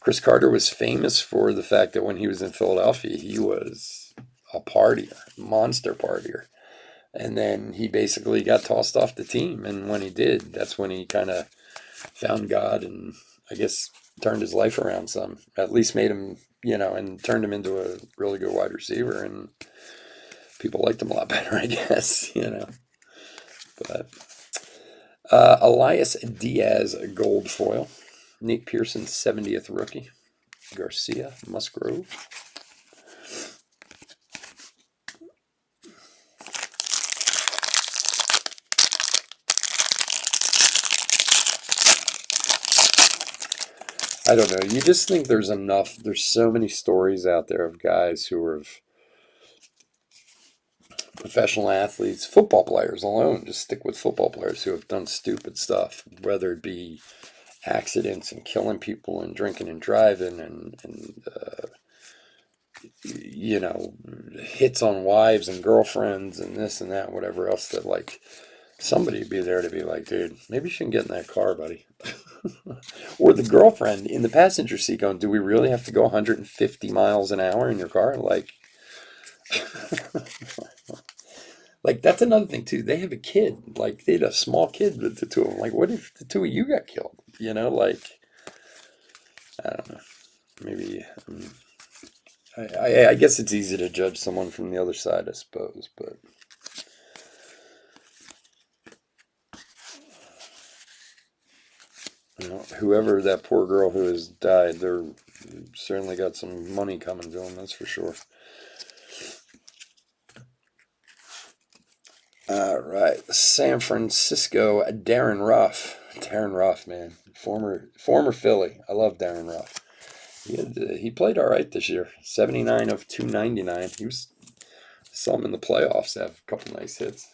Chris Carter was famous for the fact that when he was in Philadelphia, he was a partier, monster partier. And then he basically got tossed off the team. And when he did, that's when he kind of found God and I guess turned his life around some. At least made him, and turned him into a really good wide receiver. And people liked him a lot better, I guess, But Elias Diaz, gold foil. Nate Pearson, 70th rookie. Garcia, Musgrove. I don't know. You just think there's so many stories out there of guys who are professional athletes, football players alone, just stick with football players who have done stupid stuff, whether it be accidents and killing people and drinking and driving and hits on wives and girlfriends and this and that, whatever else, that like somebody be there to be like, dude, maybe you shouldn't get in that car, buddy. Or the girlfriend in the passenger seat going, do we really have to go 150 miles an hour in your car? Like, like that's another thing too. They have a kid, like they had a small kid with the two of them. Like, what if the two of you got killed? Like, I don't know. Maybe, I guess it's easy to judge someone from the other side, I suppose, but. Whoever that poor girl who has died, they're certainly got some money coming to them, that's for sure. All right, San Francisco, Darren Ruff. Darren Ruff, man, former Philly. I love Darren Ruff. He played all right this year. 79 of 299. Saw him in the playoffs have a couple nice hits.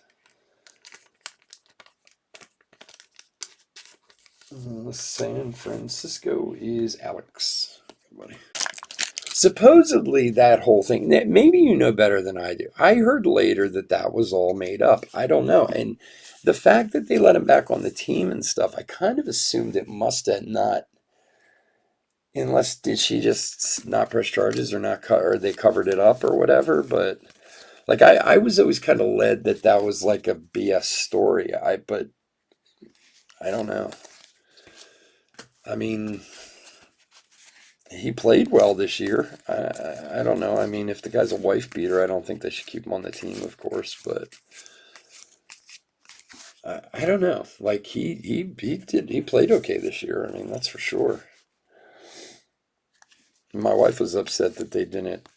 San Francisco is Alex. Everybody. Supposedly that whole thing, maybe you know better than I do. I heard later that was all made up. I don't know. And the fact that they let him back on the team and stuff, I kind of assumed it must have not, unless did she just not press charges or not, or they covered it up or whatever. But like I was always kind of led that was like a BS story. But I don't know. I mean, he played well this year. I don't know. I mean, if the guy's a wife beater, I don't think they should keep him on the team, of course. But I don't know. Like he played okay this year. I mean, that's for sure. My wife was upset that they didn't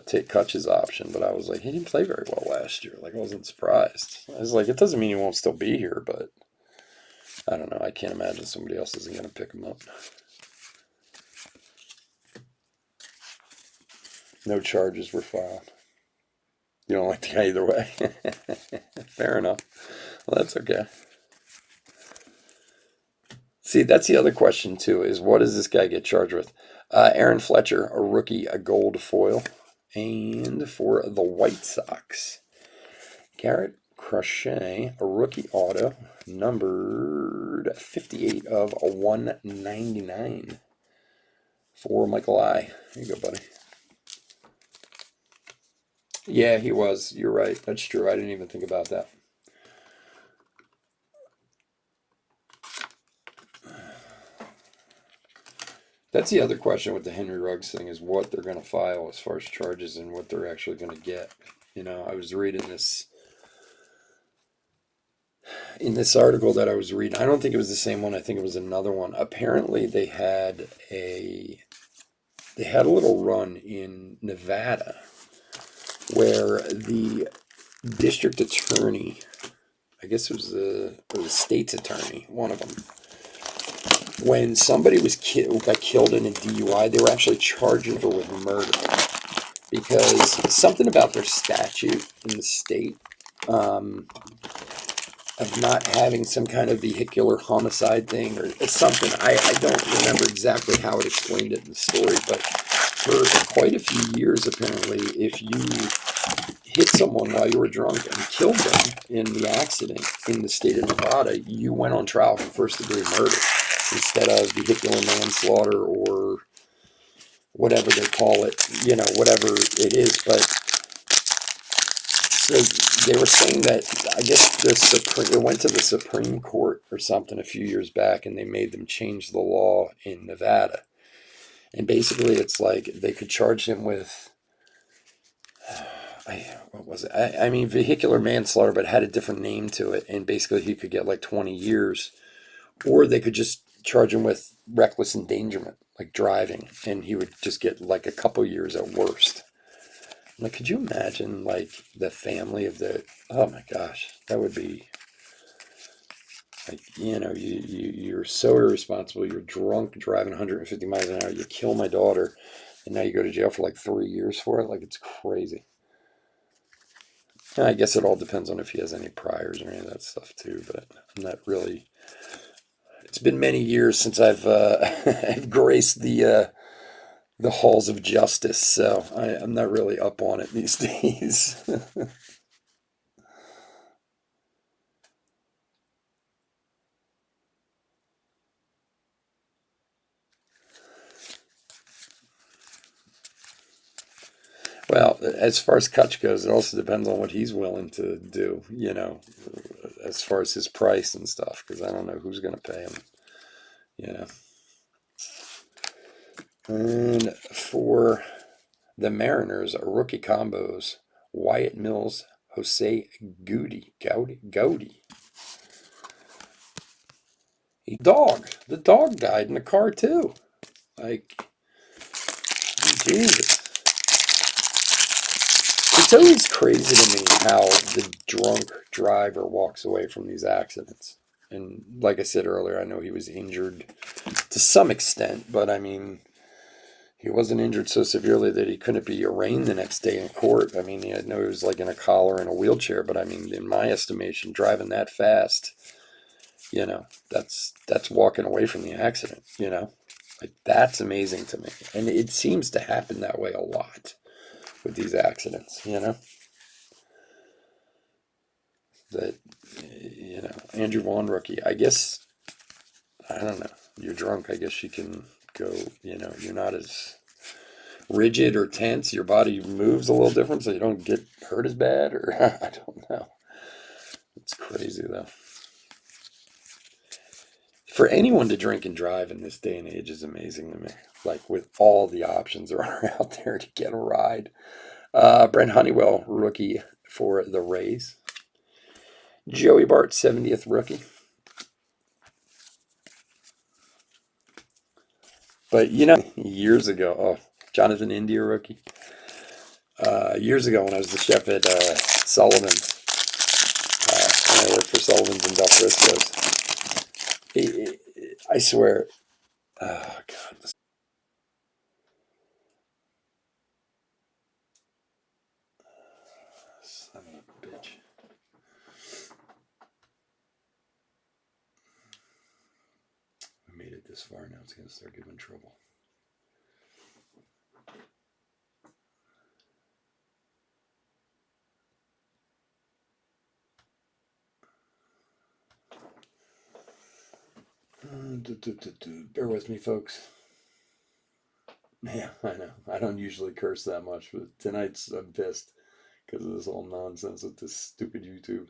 take Kutch's option, but I was like, he didn't play very well last year. Like, I wasn't surprised. I was like, it doesn't mean he won't still be here, but I don't know. I can't imagine somebody else isn't going to pick him up. No charges were filed. You don't like the guy either way. Fair enough. Well, that's okay. See, that's the other question, too, is what does this guy get charged with? Aaron Fletcher, a rookie, a gold foil. And for the White Sox, Garrett Crochet, a rookie auto, numbered 58 of 199 for Michael I. Here you go, buddy. Yeah, he was. You're right. That's true. I didn't even think about that. That's the other question with the Henry Ruggs thing, is what they're going to file as far as charges and what they're actually going to get. I was reading this in this article that I was reading. I don't think it was the same one. I think it was another one. Apparently they had a little run in Nevada where the district attorney, I guess it was the state's attorney, one of them, when somebody got killed in a DUI, they were actually charging her with murder because something about their statute in the state of not having some kind of vehicular homicide thing or something. I don't remember exactly how it explained it in the story, but for quite a few years, apparently, if you hit someone while you were drunk and killed them in the accident in the state of Nevada, you went on trial for first-degree murder instead of vehicular manslaughter or whatever they call it, whatever it is. But so they were saying that I guess it went to the Supreme Court or something a few years back, and they made them change the law in Nevada. And basically, it's like they could charge him with, what was it? I mean, vehicular manslaughter, but had a different name to it. And basically, he could get like 20 years, or they could just charge him with reckless endangerment, like driving, and he would just get like a couple years at worst. Like, could you imagine, like, the family of oh my gosh, that would be, like, you're so irresponsible, you're drunk, driving 150 miles an hour, you kill my daughter, and now you go to jail for like 3 years for it? Like, it's crazy. And I guess it all depends on if he has any priors or any of that stuff too, but I'm not really, it's been many years since I've, I've graced the halls of justice, so I'm not really up on it these days. Well, as far as Kutch goes, it also depends on what he's willing to do, as far as his price and stuff, because I don't know who's going to pay him, you know. And for the Mariners, rookie combos, Wyatt Mills, Jose Gaudy. The dog died in the car too. Like, Jesus. It's always crazy to me how the drunk driver walks away from these accidents. And like I said earlier, I know he was injured to some extent, but I mean, he wasn't injured so severely that he couldn't be arraigned the next day in court. I mean, I know he was like in a collar and a wheelchair, but I mean, in my estimation, driving that fast, that's walking away from the accident. Like, that's amazing to me. And it seems to happen that way a lot with these accidents. That, Andrew Vaughn rookie, I guess, I don't know, you're drunk, I guess you can go, you're not as rigid or tense, your body moves a little different so you don't get hurt as bad, or I don't know. It's crazy though. For anyone to drink and drive in this day and age is amazing to me. Like, with all the options there are out there to get a ride. Brent Honeywell, rookie for the Rays. Joey Bart, 70th rookie. But years ago, Jonathan India rookie. Years ago when I was the chef at Sullivan's, and I worked for Sullivan's in Del Frisco's, I swear, oh God. Son of a bitch. We made it this far, now it's going to start giving trouble. Bear with me, folks. Yeah, I know. I don't usually curse that much, but tonight's I'm pissed because of this whole nonsense with this stupid YouTube.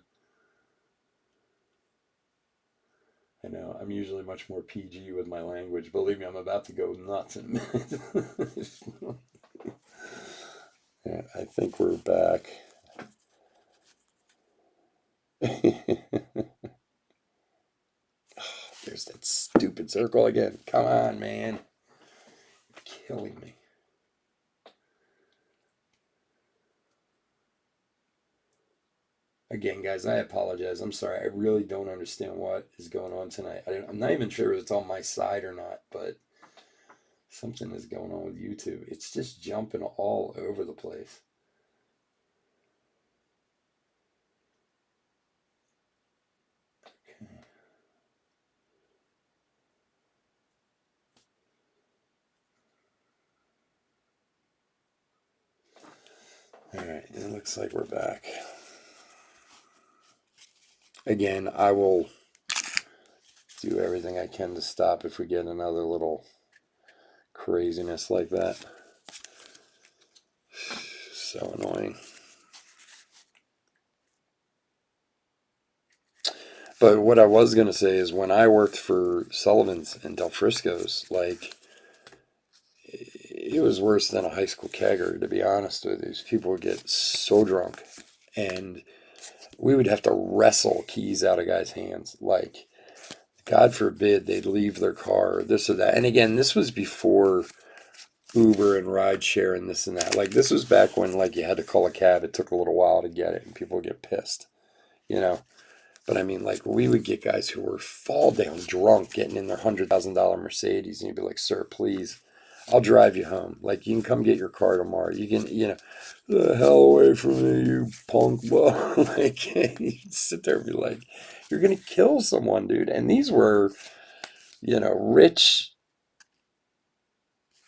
I know. I'm usually much more PG with my language. Believe me, I'm about to go nuts in a minute. Yeah, I think we're back. There's that stupid circle again. Come on, man. You're killing me. Again, guys, I apologize. I'm sorry. I really don't understand what is going on tonight. I'm not even sure if it's on my side or not, but something is going on with YouTube. It's just jumping all over the place. Okay. All right, it looks like we're back. Again, I will do everything I can to stop if we get another little craziness like that. So annoying. But what I was gonna say is when I worked for Sullivan's and Del Frisco's, like it was worse than a high school kegger, to be honest with you. These people would get so drunk, and we would have to wrestle keys out of guys' hands. Like, God forbid they'd leave their car, or this or that. And again, this was before Uber and rideshare and this and that. Like, this was back when like you had to call a cab. It took a little while to get it, and people would get pissed, you know. But I mean, like, we would get guys who were fall down drunk getting in their $100,000 Mercedes, and you'd be like, "Sir, please, I'll drive you home. Like, you can come get your car tomorrow. You can, you know, the hell away from me, you punk." Well, like, you'd sit there and be like, "You're gonna kill someone, dude." And these were, you know, rich,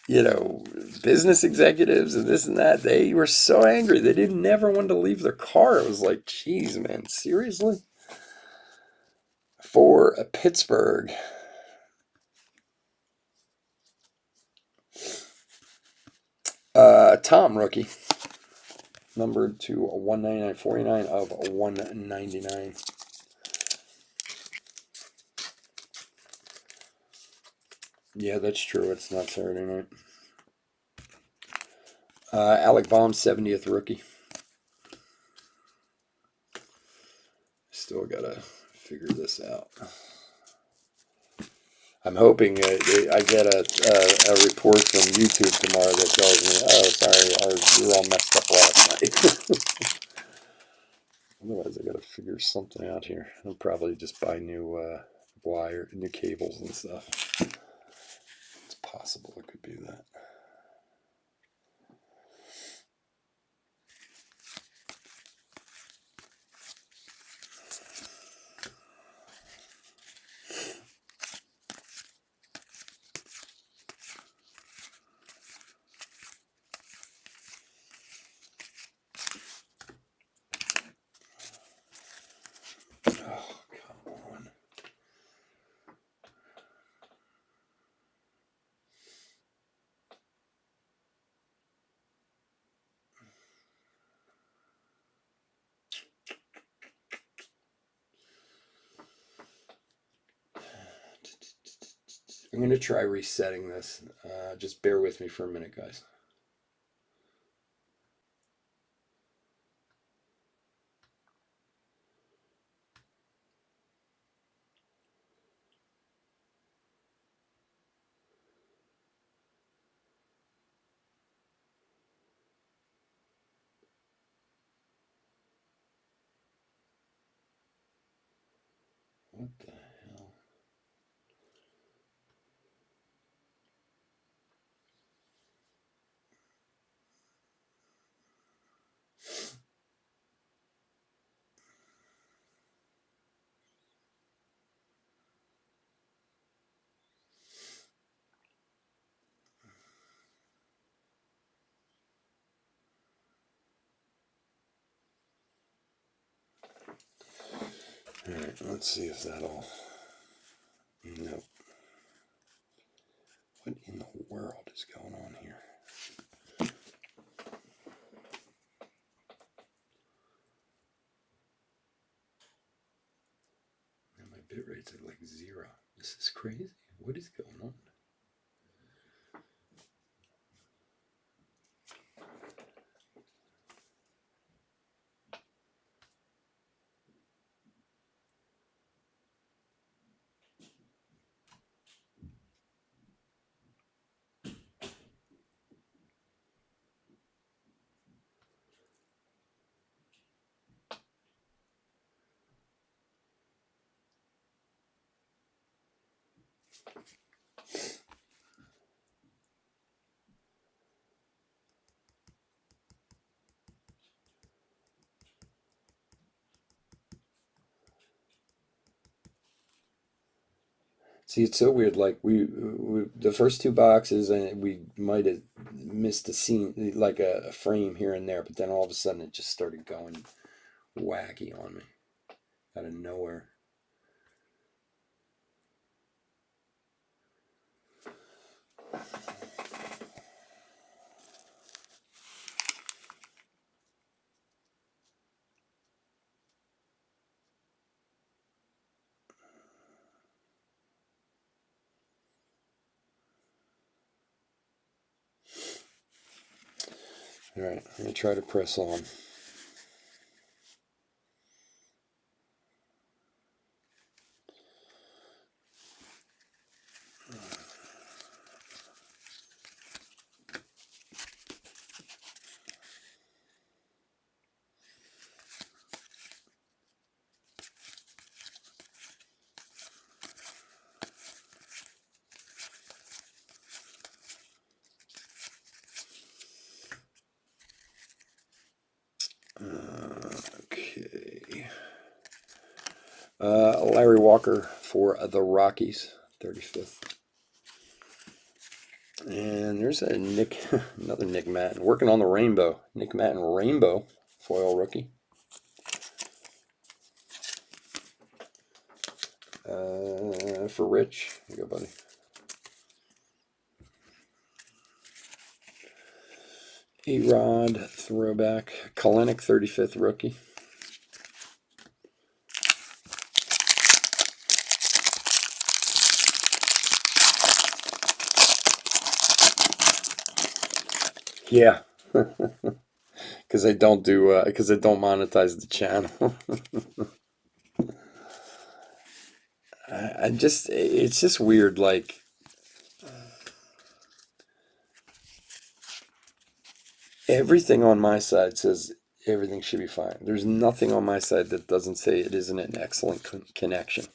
you know, business executives and this and that. They were so angry. They didn't never want to leave their car. It was like, geez, man, seriously? For Pittsburgh. Tom, rookie. Numbered to 199, 49 of 199. Yeah, that's true. It's not Saturday night. Alec Baum, 70th rookie. Still gotta figure this out. I'm hoping I get a report from YouTube tomorrow that tells me, "Oh, sorry, we were all messed up last night." Otherwise, I gotta figure something out here. I'll probably just buy new wire, new cables and stuff. It's possible it could be that. Oh, come on. I'm going to try resetting this. Just bear with me for a minute, guys. What the hell? All right, let's see if that'll. Nope. What in the world is going on here? And my bit rate's at like 0. This is crazy. What is going on? See, it's so weird. Like we the first two boxes, and we might have missed a scene, like a frame here and there, but then all of a sudden it just started going wacky on me out of nowhere. All right, I'm gonna try to press on. Okay. Larry Walker for the Rockies, 35th. And there's a Nick, another Nick Matten, working on the rainbow. Nick Matten rainbow foil rookie. For Rich. Here you go, buddy. A-Rod throwback. Kalenic 35th rookie. Yeah. Because they don't do, because they don't monetize the channel. It's just weird, like, everything on my side says everything should be fine. There's nothing on my side that doesn't say it isn't an excellent connection.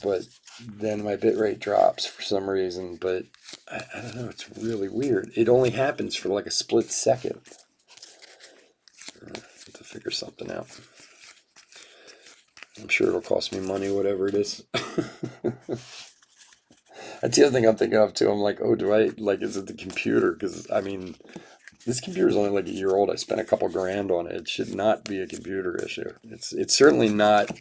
But then my bitrate drops for some reason, but I don't know, it's really weird. It only happens for like a split second. I have to figure something out. I'm sure it'll cost me money, whatever it is. That's the other thing I'm thinking of too. I'm like, oh, do I, like, is it the computer? Because, I mean, this computer is only like a year old. I spent a couple grand on it. It should not be a computer issue. It's certainly not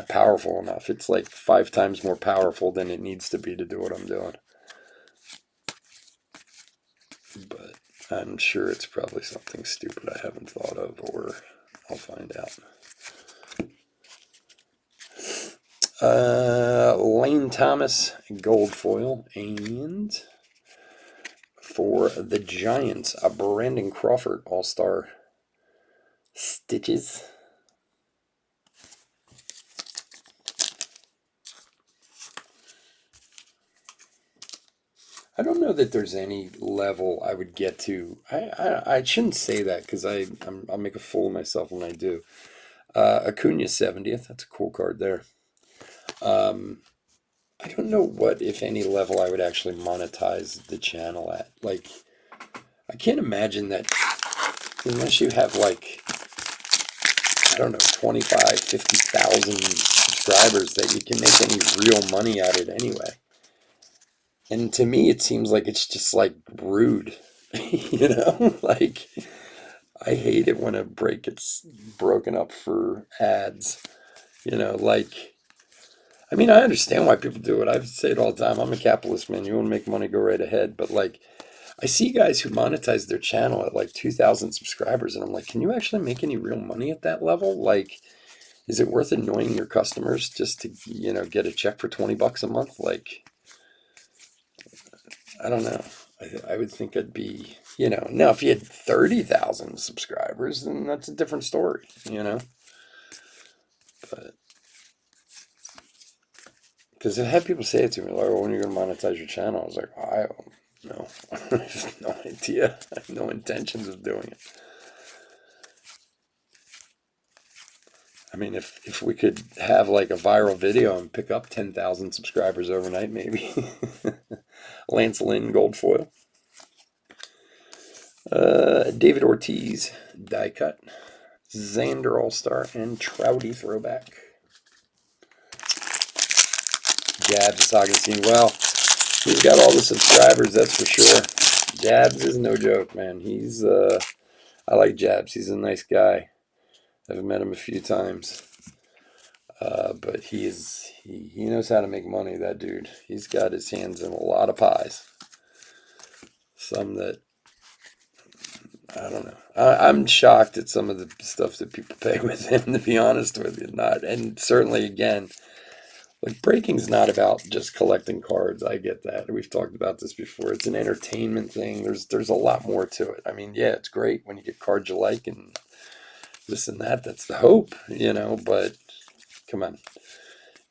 powerful enough. It's like 5 times more powerful than it needs to be to do what I'm doing. But I'm sure it's probably something stupid I haven't thought of, or I'll find out. Lane Thomas gold foil, and for the Giants, a Brandon Crawford All-Star Stitches. I don't know that there's any level I would get to. I shouldn't say that because I'll make a fool of myself when I do. Acuna 70th. That's a cool card there. I don't know what, if any, level I would actually monetize the channel at. Like, I can't imagine that unless you have, like, I don't know, 25, 50,000 subscribers, that you can make any real money at it anyway. And to me, it seems like it's just, like, rude, you know? Like, I hate it when a break gets broken up for ads, you know, like, I mean, I understand why people do it. I say it all the time. I'm a capitalist, man. You want to make money, go right ahead. But, like, I see guys who monetize their channel at like 2,000 subscribers, and I'm like, can you actually make any real money at that level? Like, is it worth annoying your customers just to, you know, get a check for 20 bucks a month? Like, I don't know. I would think it'd be, you know, now if you had 30,000 subscribers, then that's a different story, you know? But, because I've had people say it to me, like, oh, when are you going to monetize your channel? I was like, oh, I don't know. I have no idea. I have no intentions of doing it. I mean, if we could have like a viral video and pick up 10,000 subscribers overnight, maybe. Lance Lynn gold foil. David Ortiz die cut. Xander All-Star and Trouty throwback. Jabs Augustine. Well, he's got all the subscribers, that's for sure. Jabs is no joke, man. He's I like Jabs. He's a nice guy. I've met him a few times. But he knows how to make money, that dude. He's got his hands in a lot of pies. Some that, I don't know. I'm shocked at some of the stuff that people pay with him, to be honest with you. And certainly, again, Like breaking's not about just collecting cards. I get that. We've talked about this before. It's an entertainment thing. There's a lot more to it. I mean, yeah, it's great when you get cards you like and this and that. That's the hope, but come on.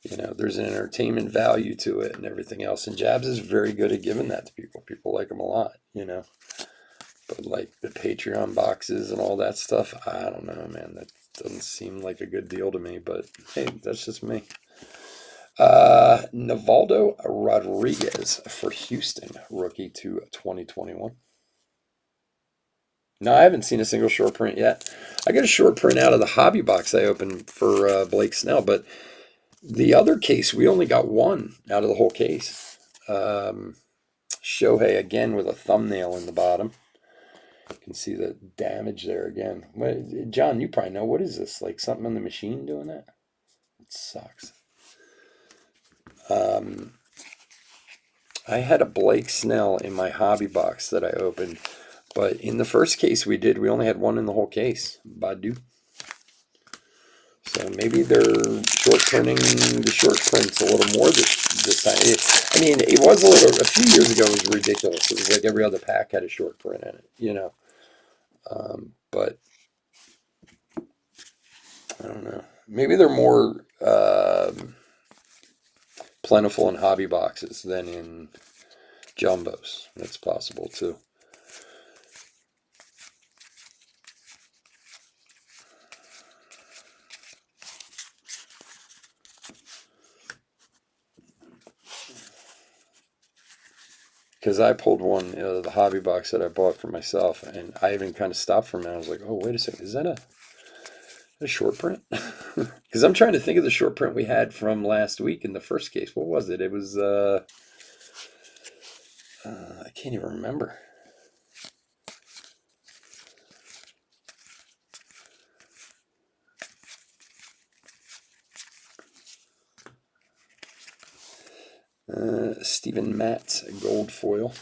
There's an entertainment value to it and everything else. And Jabs is very good at giving that to people. People like him a lot. But like the Patreon boxes and all that stuff, I don't know, man. That doesn't seem like a good deal to me, but hey, that's just me. Nivaldo Rodriguez for Houston, rookie to 2021. No, I haven't seen a single short print yet. I got a short print out of the hobby box I opened for Blake Snell, but the other case, we only got one out of the whole case. Shohei again with a thumbnail in the bottom. You can see the damage there again. John, you probably know. What is this? Like something on the machine doing that? It sucks. I had a Blake Snell in my hobby box that I opened, but in the first case we only had one in the whole case. Badu. So maybe they're short printing the short prints a little more this time. It was a few years ago, it was ridiculous. It was like every other pack had a short print in it, but I don't know. Maybe they're more plentiful in hobby boxes than in jumbos. That's possible too. Because I pulled one, the hobby box that I bought for myself, and I even kind of stopped for a minute. I was like, oh, wait a second, is that a short print? Because I'm trying to think of the short print we had from last week in the first case. What was it? It was, I can't even remember. Stephen Matz, gold foil.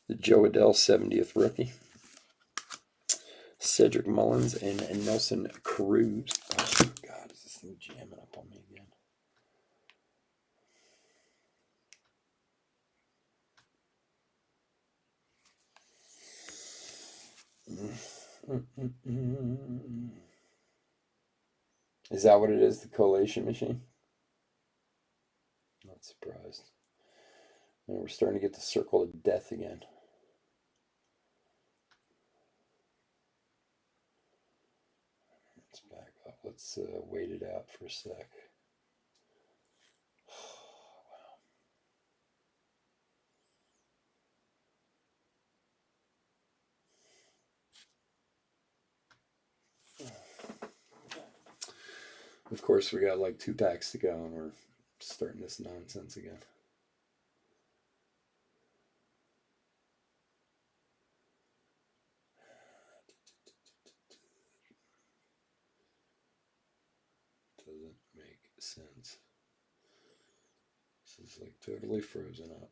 The Joe Adell 70th rookie. Cedric Mullins and Nelson Cruz. Oh, God, is this thing jamming up on me again? Is that what it is, the collation machine? Not surprised. And we're starting to get the circle of death again. Let's back up. Let's wait it out for a sec. Of course, we got like 2 packs to go, and we're starting this nonsense again. Doesn't make sense. This is like totally frozen up.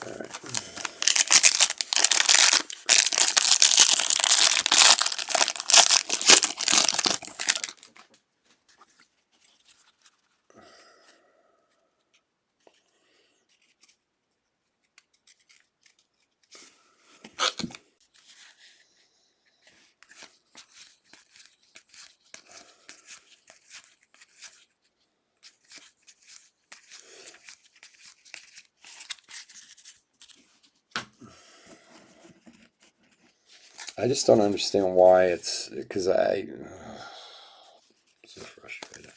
All right. I just don't understand why it's because so frustrated.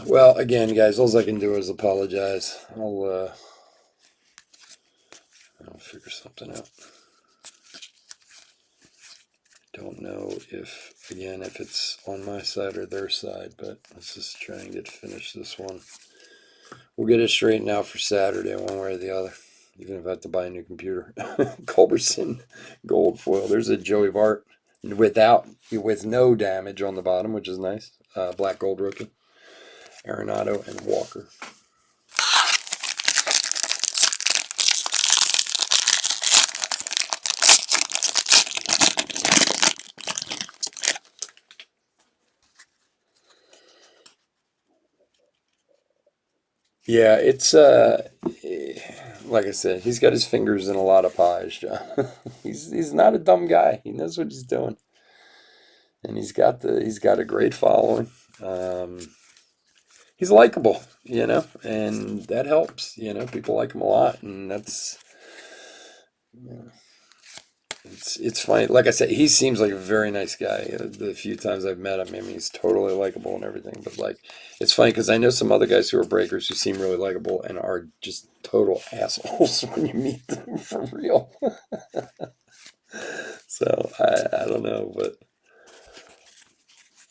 Well, again, guys, all I can do is apologize. I'll figure something out. Don't know if it's on my side or their side, but let's just try and finish this one. We'll get it straightened out for Saturday, one way or the other. Even if I have to buy a new computer. Culberson gold foil. There's a Joey Bart with no damage on the bottom, which is nice. Black Gold rookie. Arenado and Walker. Yeah, it's like I said, he's got his fingers in a lot of pies, John. He's not a dumb guy. He knows what he's doing, and he's got a great following. Um, he's likable, and that helps. People like him a lot, and that's it's funny. Like I said, he seems like a very nice guy. The few times I've met him, I mean, he's totally likable and everything. But like, it's funny because I know some other guys who are breakers who seem really likable and are just total assholes when you meet them for real. So I don't know, but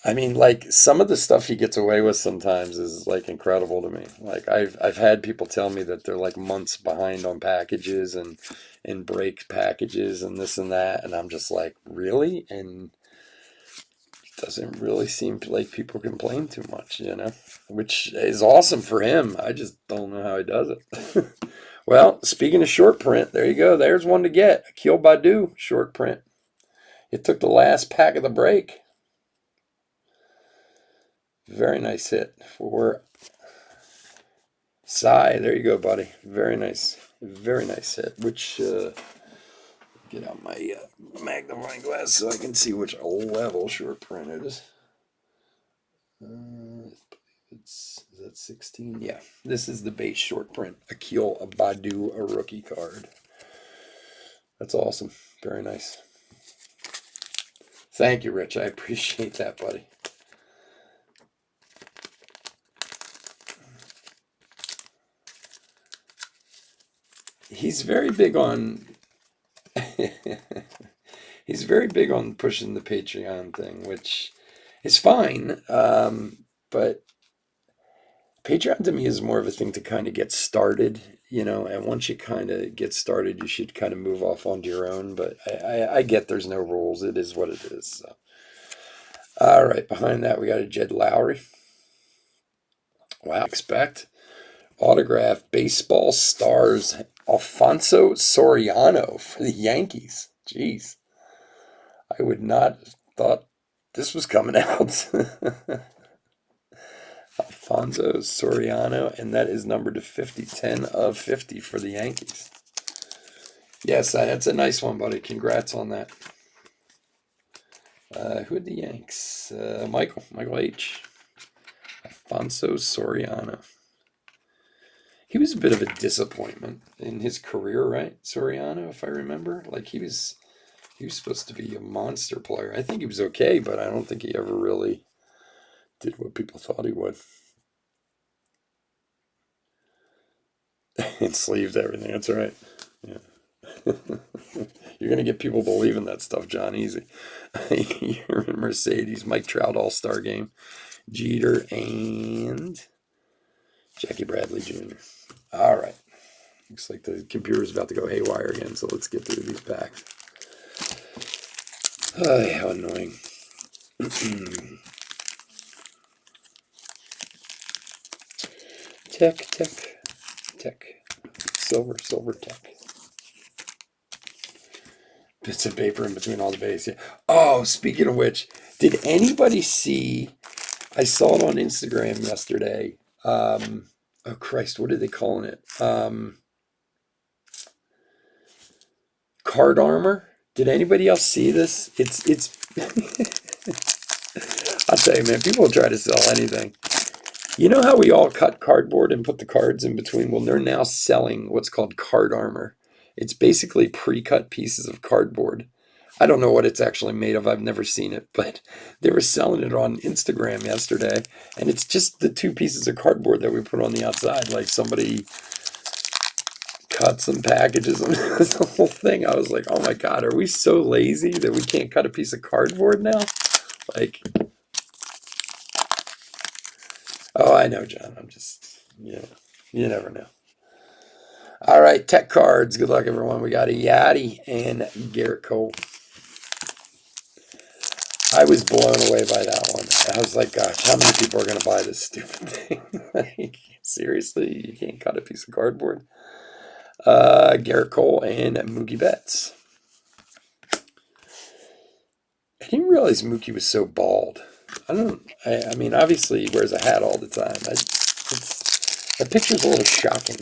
I mean, like some of the stuff he gets away with sometimes is like incredible to me. Like I've had people tell me that they're like months behind on packages and break packages and this and that, and I'm just like, really? And it doesn't really seem like people complain too much, which is awesome for him. I just don't know how he does it. Well, speaking of short print, there you go. There's one to get. Akil Baddoo short print. It took the last pack of the break. Very nice hit for Cy. There you go, buddy. Very nice hit. Which get out my magnifying glass so I can see which level short print it is. Is that 16? Yeah, this is the base short print. Akil Baddoo, a rookie card. That's awesome. Very nice. Thank you, Rich. I appreciate that, buddy. He's very big on he's very big on pushing the Patreon thing, which is fine. But Patreon to me is more of a thing to kind of get started, and once you kind of get started, you should kind of move off onto your own. But I get there's no rules. It is what it is. So. All right, behind that, we got a Jed Lowry. Wow, expect. Autograph baseball stars Alfonso Soriano for the Yankees. Jeez. I would not have thought this was coming out. Alfonso Soriano, and that is numbered to 50, 10 of 50 for the Yankees. Yes, that's a nice one, buddy. Congrats on that. Who are the Yanks? Michael H. Alfonso Soriano. He was a bit of a disappointment in his career, right? Soriano, if I remember. Like he was supposed to be a monster player. I think he was okay, but I don't think he ever really did what people thought he would. Enslaved everything. That's right. Yeah. You're going to get people believing that stuff, John, easy. You're in Mercedes, Mike Trout All-Star Game, Jeter, and Jackie Bradley Jr. All right. Looks like the computer's about to go haywire again, so let's get through these packs. Oh, how annoying. Tech. Silver tech. Bits of paper in between all the base. Yeah. Oh, speaking of which, did anybody see? I saw it on Instagram yesterday. Oh Christ, what are they calling it? Card armor. Did anybody else see this? It's. I'll tell you, man. People try to sell anything. You know how we all cut cardboard and put the cards in between? Well, they're now selling what's called card armor. It's basically pre-cut pieces of cardboard. I don't know what it's actually made of. I've never seen it, but they were selling it on Instagram yesterday, and it's just the two pieces of cardboard that we put on the outside. Like somebody cut some packages and the whole thing. I was like, oh my God, are we so lazy that we can't cut a piece of cardboard now? Like, oh, I know, John. I'm just, you never know. All right, tech cards. Good luck, everyone. We got a Yachty and Garrett Cole. I was blown away by that one. I was like, gosh, how many people are going to buy this stupid thing? Like, seriously, you can't cut a piece of cardboard. Garrett Cole and Mookie Betts. I didn't realize Mookie was so bald. I mean, obviously he wears a hat all the time. That picture's a little shocking.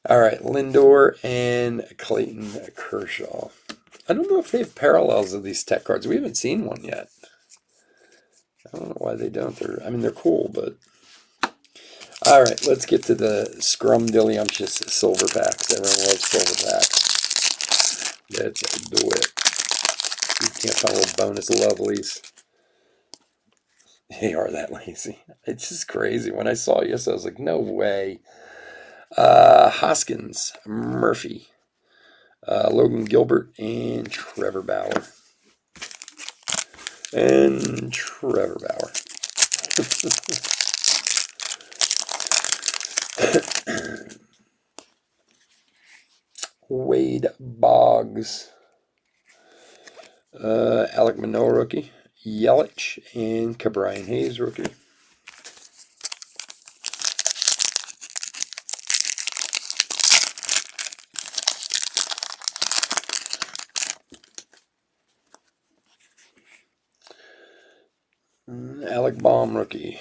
All right, Lindor and Clayton Kershaw. I don't know if they have parallels of these tech cards. We haven't seen one yet. I don't know why they don't. They're cool, but... All right, let's get to the scrumdiddlyumptious silver packs. Everyone loves silver packs. Let's do it. You can't find little bonus lovelies. They are that lazy. It's just crazy. When I saw it yesterday, I was like, no way. Hoskins, Murphy, Logan Gilbert, and Trevor Bauer. Wade Boggs, Alek Manoah rookie, Yelich, and Ke'Bryan Hayes rookie. Alec Baum rookie,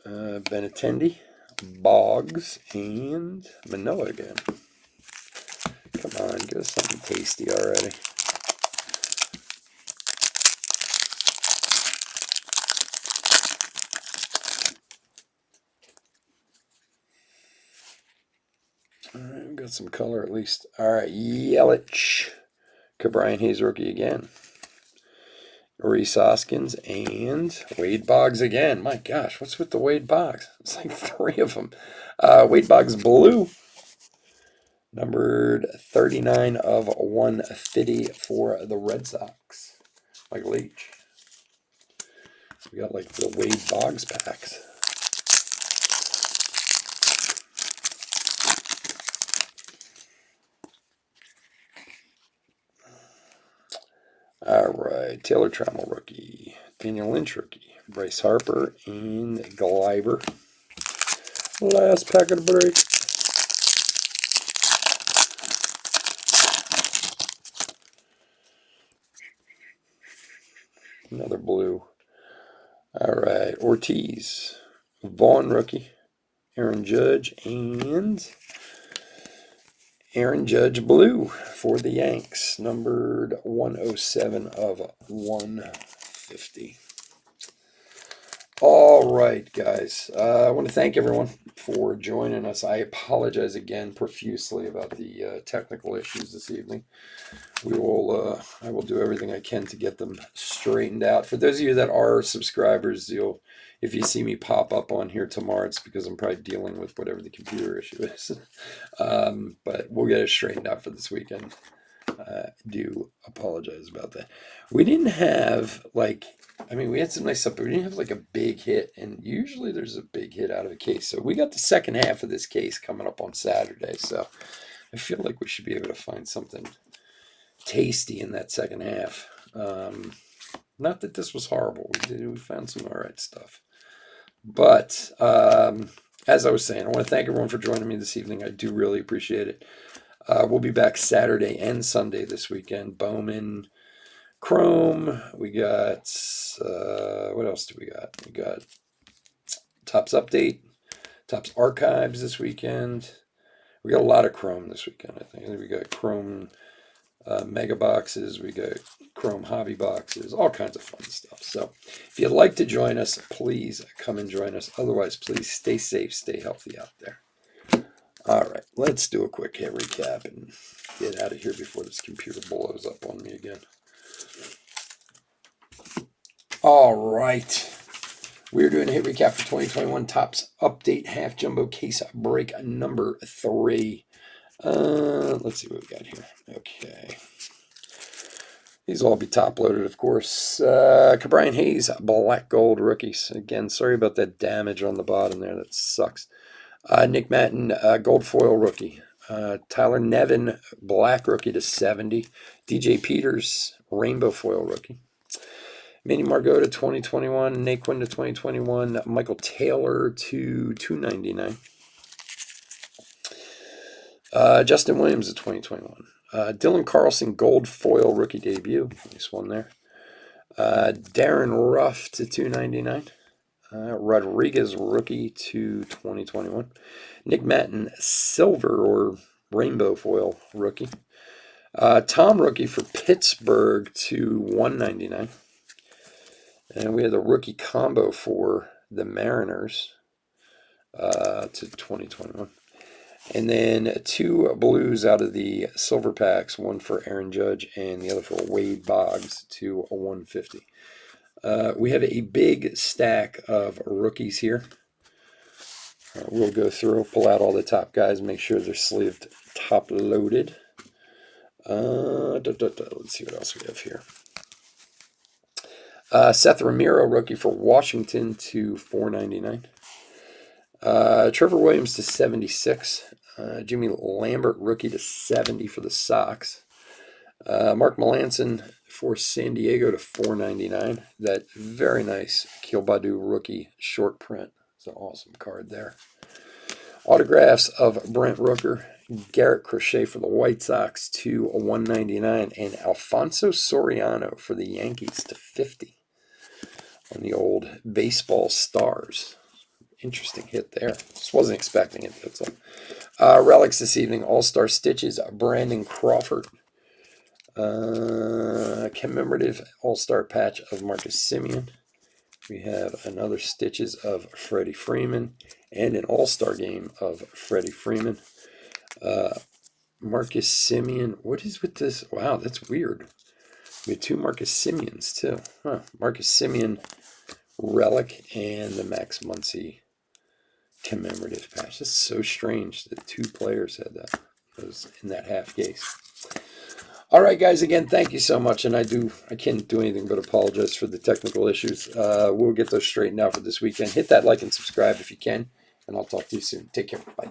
Benintendi, Boggs, and Manoah again. Come on, give us something tasty already. All right, we've got some color at least. All right, Yelich, Ke'Bryan Hayes rookie again. Rhys Hoskins and Wade Boggs again. My gosh, what's with the Wade Boggs? It's like 3 of them. Wade Boggs blue, numbered 39 of 150 for the Red Sox. Like Leach. We got like the Wade Boggs packs. All right, Taylor Trammell rookie, Daniel Lynch rookie, Bryce Harper, and Gleiber. Last pack of the break. Another blue. All right, Ortiz, Vaughn rookie, Aaron Judge, and Aaron Judge blue for the Yanks, numbered 107 of 150. All right, guys. I want to thank everyone for joining us. I apologize again profusely about the technical issues this evening. I will do everything I can to get them straightened out. For those of you that are subscribers, if you see me pop up on here tomorrow, it's because I'm probably dealing with whatever the computer issue is. But we'll get it straightened out for this weekend. I do apologize about that. We didn't have we had some nice stuff, but we didn't have like a big hit. And usually there's a big hit out of a case. So we got the second half of this case coming up on Saturday. So I feel like we should be able to find something tasty in that second half. Not that this was horrible. We found some all right stuff. But as I was saying, I want to thank everyone for joining me this evening. I do really appreciate it. We'll be back Saturday and Sunday this weekend. Bowman, Chrome. We got, what else do we got? We got Topps Update, Topps Archives this weekend. We got a lot of Chrome this weekend, I think. We got Chrome mega boxes. We got Chrome hobby boxes, all kinds of fun stuff. So if you'd like to join us, please come and join us. Otherwise, please stay safe, stay healthy out there. All right, let's do a quick hit recap and get out of here before this computer blows up on me again. All right, we're doing a hit recap for 2021 Topps Update Half Jumbo Case Break number 3. Let's see what we got here. Okay. These will all be top loaded, of course. Ke'Bryan Hayes, black gold rookies. Again, sorry about that damage on the bottom there. That sucks. Nick Matten, gold foil rookie. Tyler Nevin, black rookie to 70. DJ Peters, rainbow foil rookie. Manny Margot to 2021. Naquin to 2021. Michael Taylor to 299. Justin Williams to 2021. Dylan Carlson, gold foil rookie debut. Nice one there. Darren Ruff to 299. Rodriguez rookie to 2021. Nick Matten, silver or rainbow foil rookie. Tom rookie for Pittsburgh to 199. And we have the rookie combo for the Mariners to 2021. And then 2 blues out of the silver packs, one for Aaron Judge and the other for Wade Boggs to 150. We have a big stack of rookies here. We'll go through, pull out all the top guys, make sure they're sleeved top loaded. Let's see what else we have here. Seth Ramiro, rookie for Washington to 499. Trevor Williams to 76. Jimmy Lambert, rookie to 70 for the Sox. Mark Melanson for San Diego to 499. That very nice Akil Baddoo rookie short print. It's an awesome card there. Autographs of Brent Rooker, Garrett Crochet for the White Sox to 199, and Alfonso Soriano for the Yankees to 50 on the old baseball stars. Interesting hit there. Just wasn't expecting it. That's relics this evening. All-Star Stitches, Brandon Crawford. Commemorative All-Star patch of Marcus Semien. We have another Stitches of Freddie Freeman and an All-Star game of Freddie Freeman. Marcus Semien. What is with this? Wow, that's weird. We have 2 Marcus Semiens too. Huh. Marcus Semien relic and the Max Muncy commemorative patch. This is so strange that 2 players had that. Those in that half case. All right, guys, again, thank you so much. And I can't do anything but apologize for the technical issues. We'll get those straightened out for this weekend. Hit that like and subscribe if you can, and I'll talk to you soon. Take care. Bye.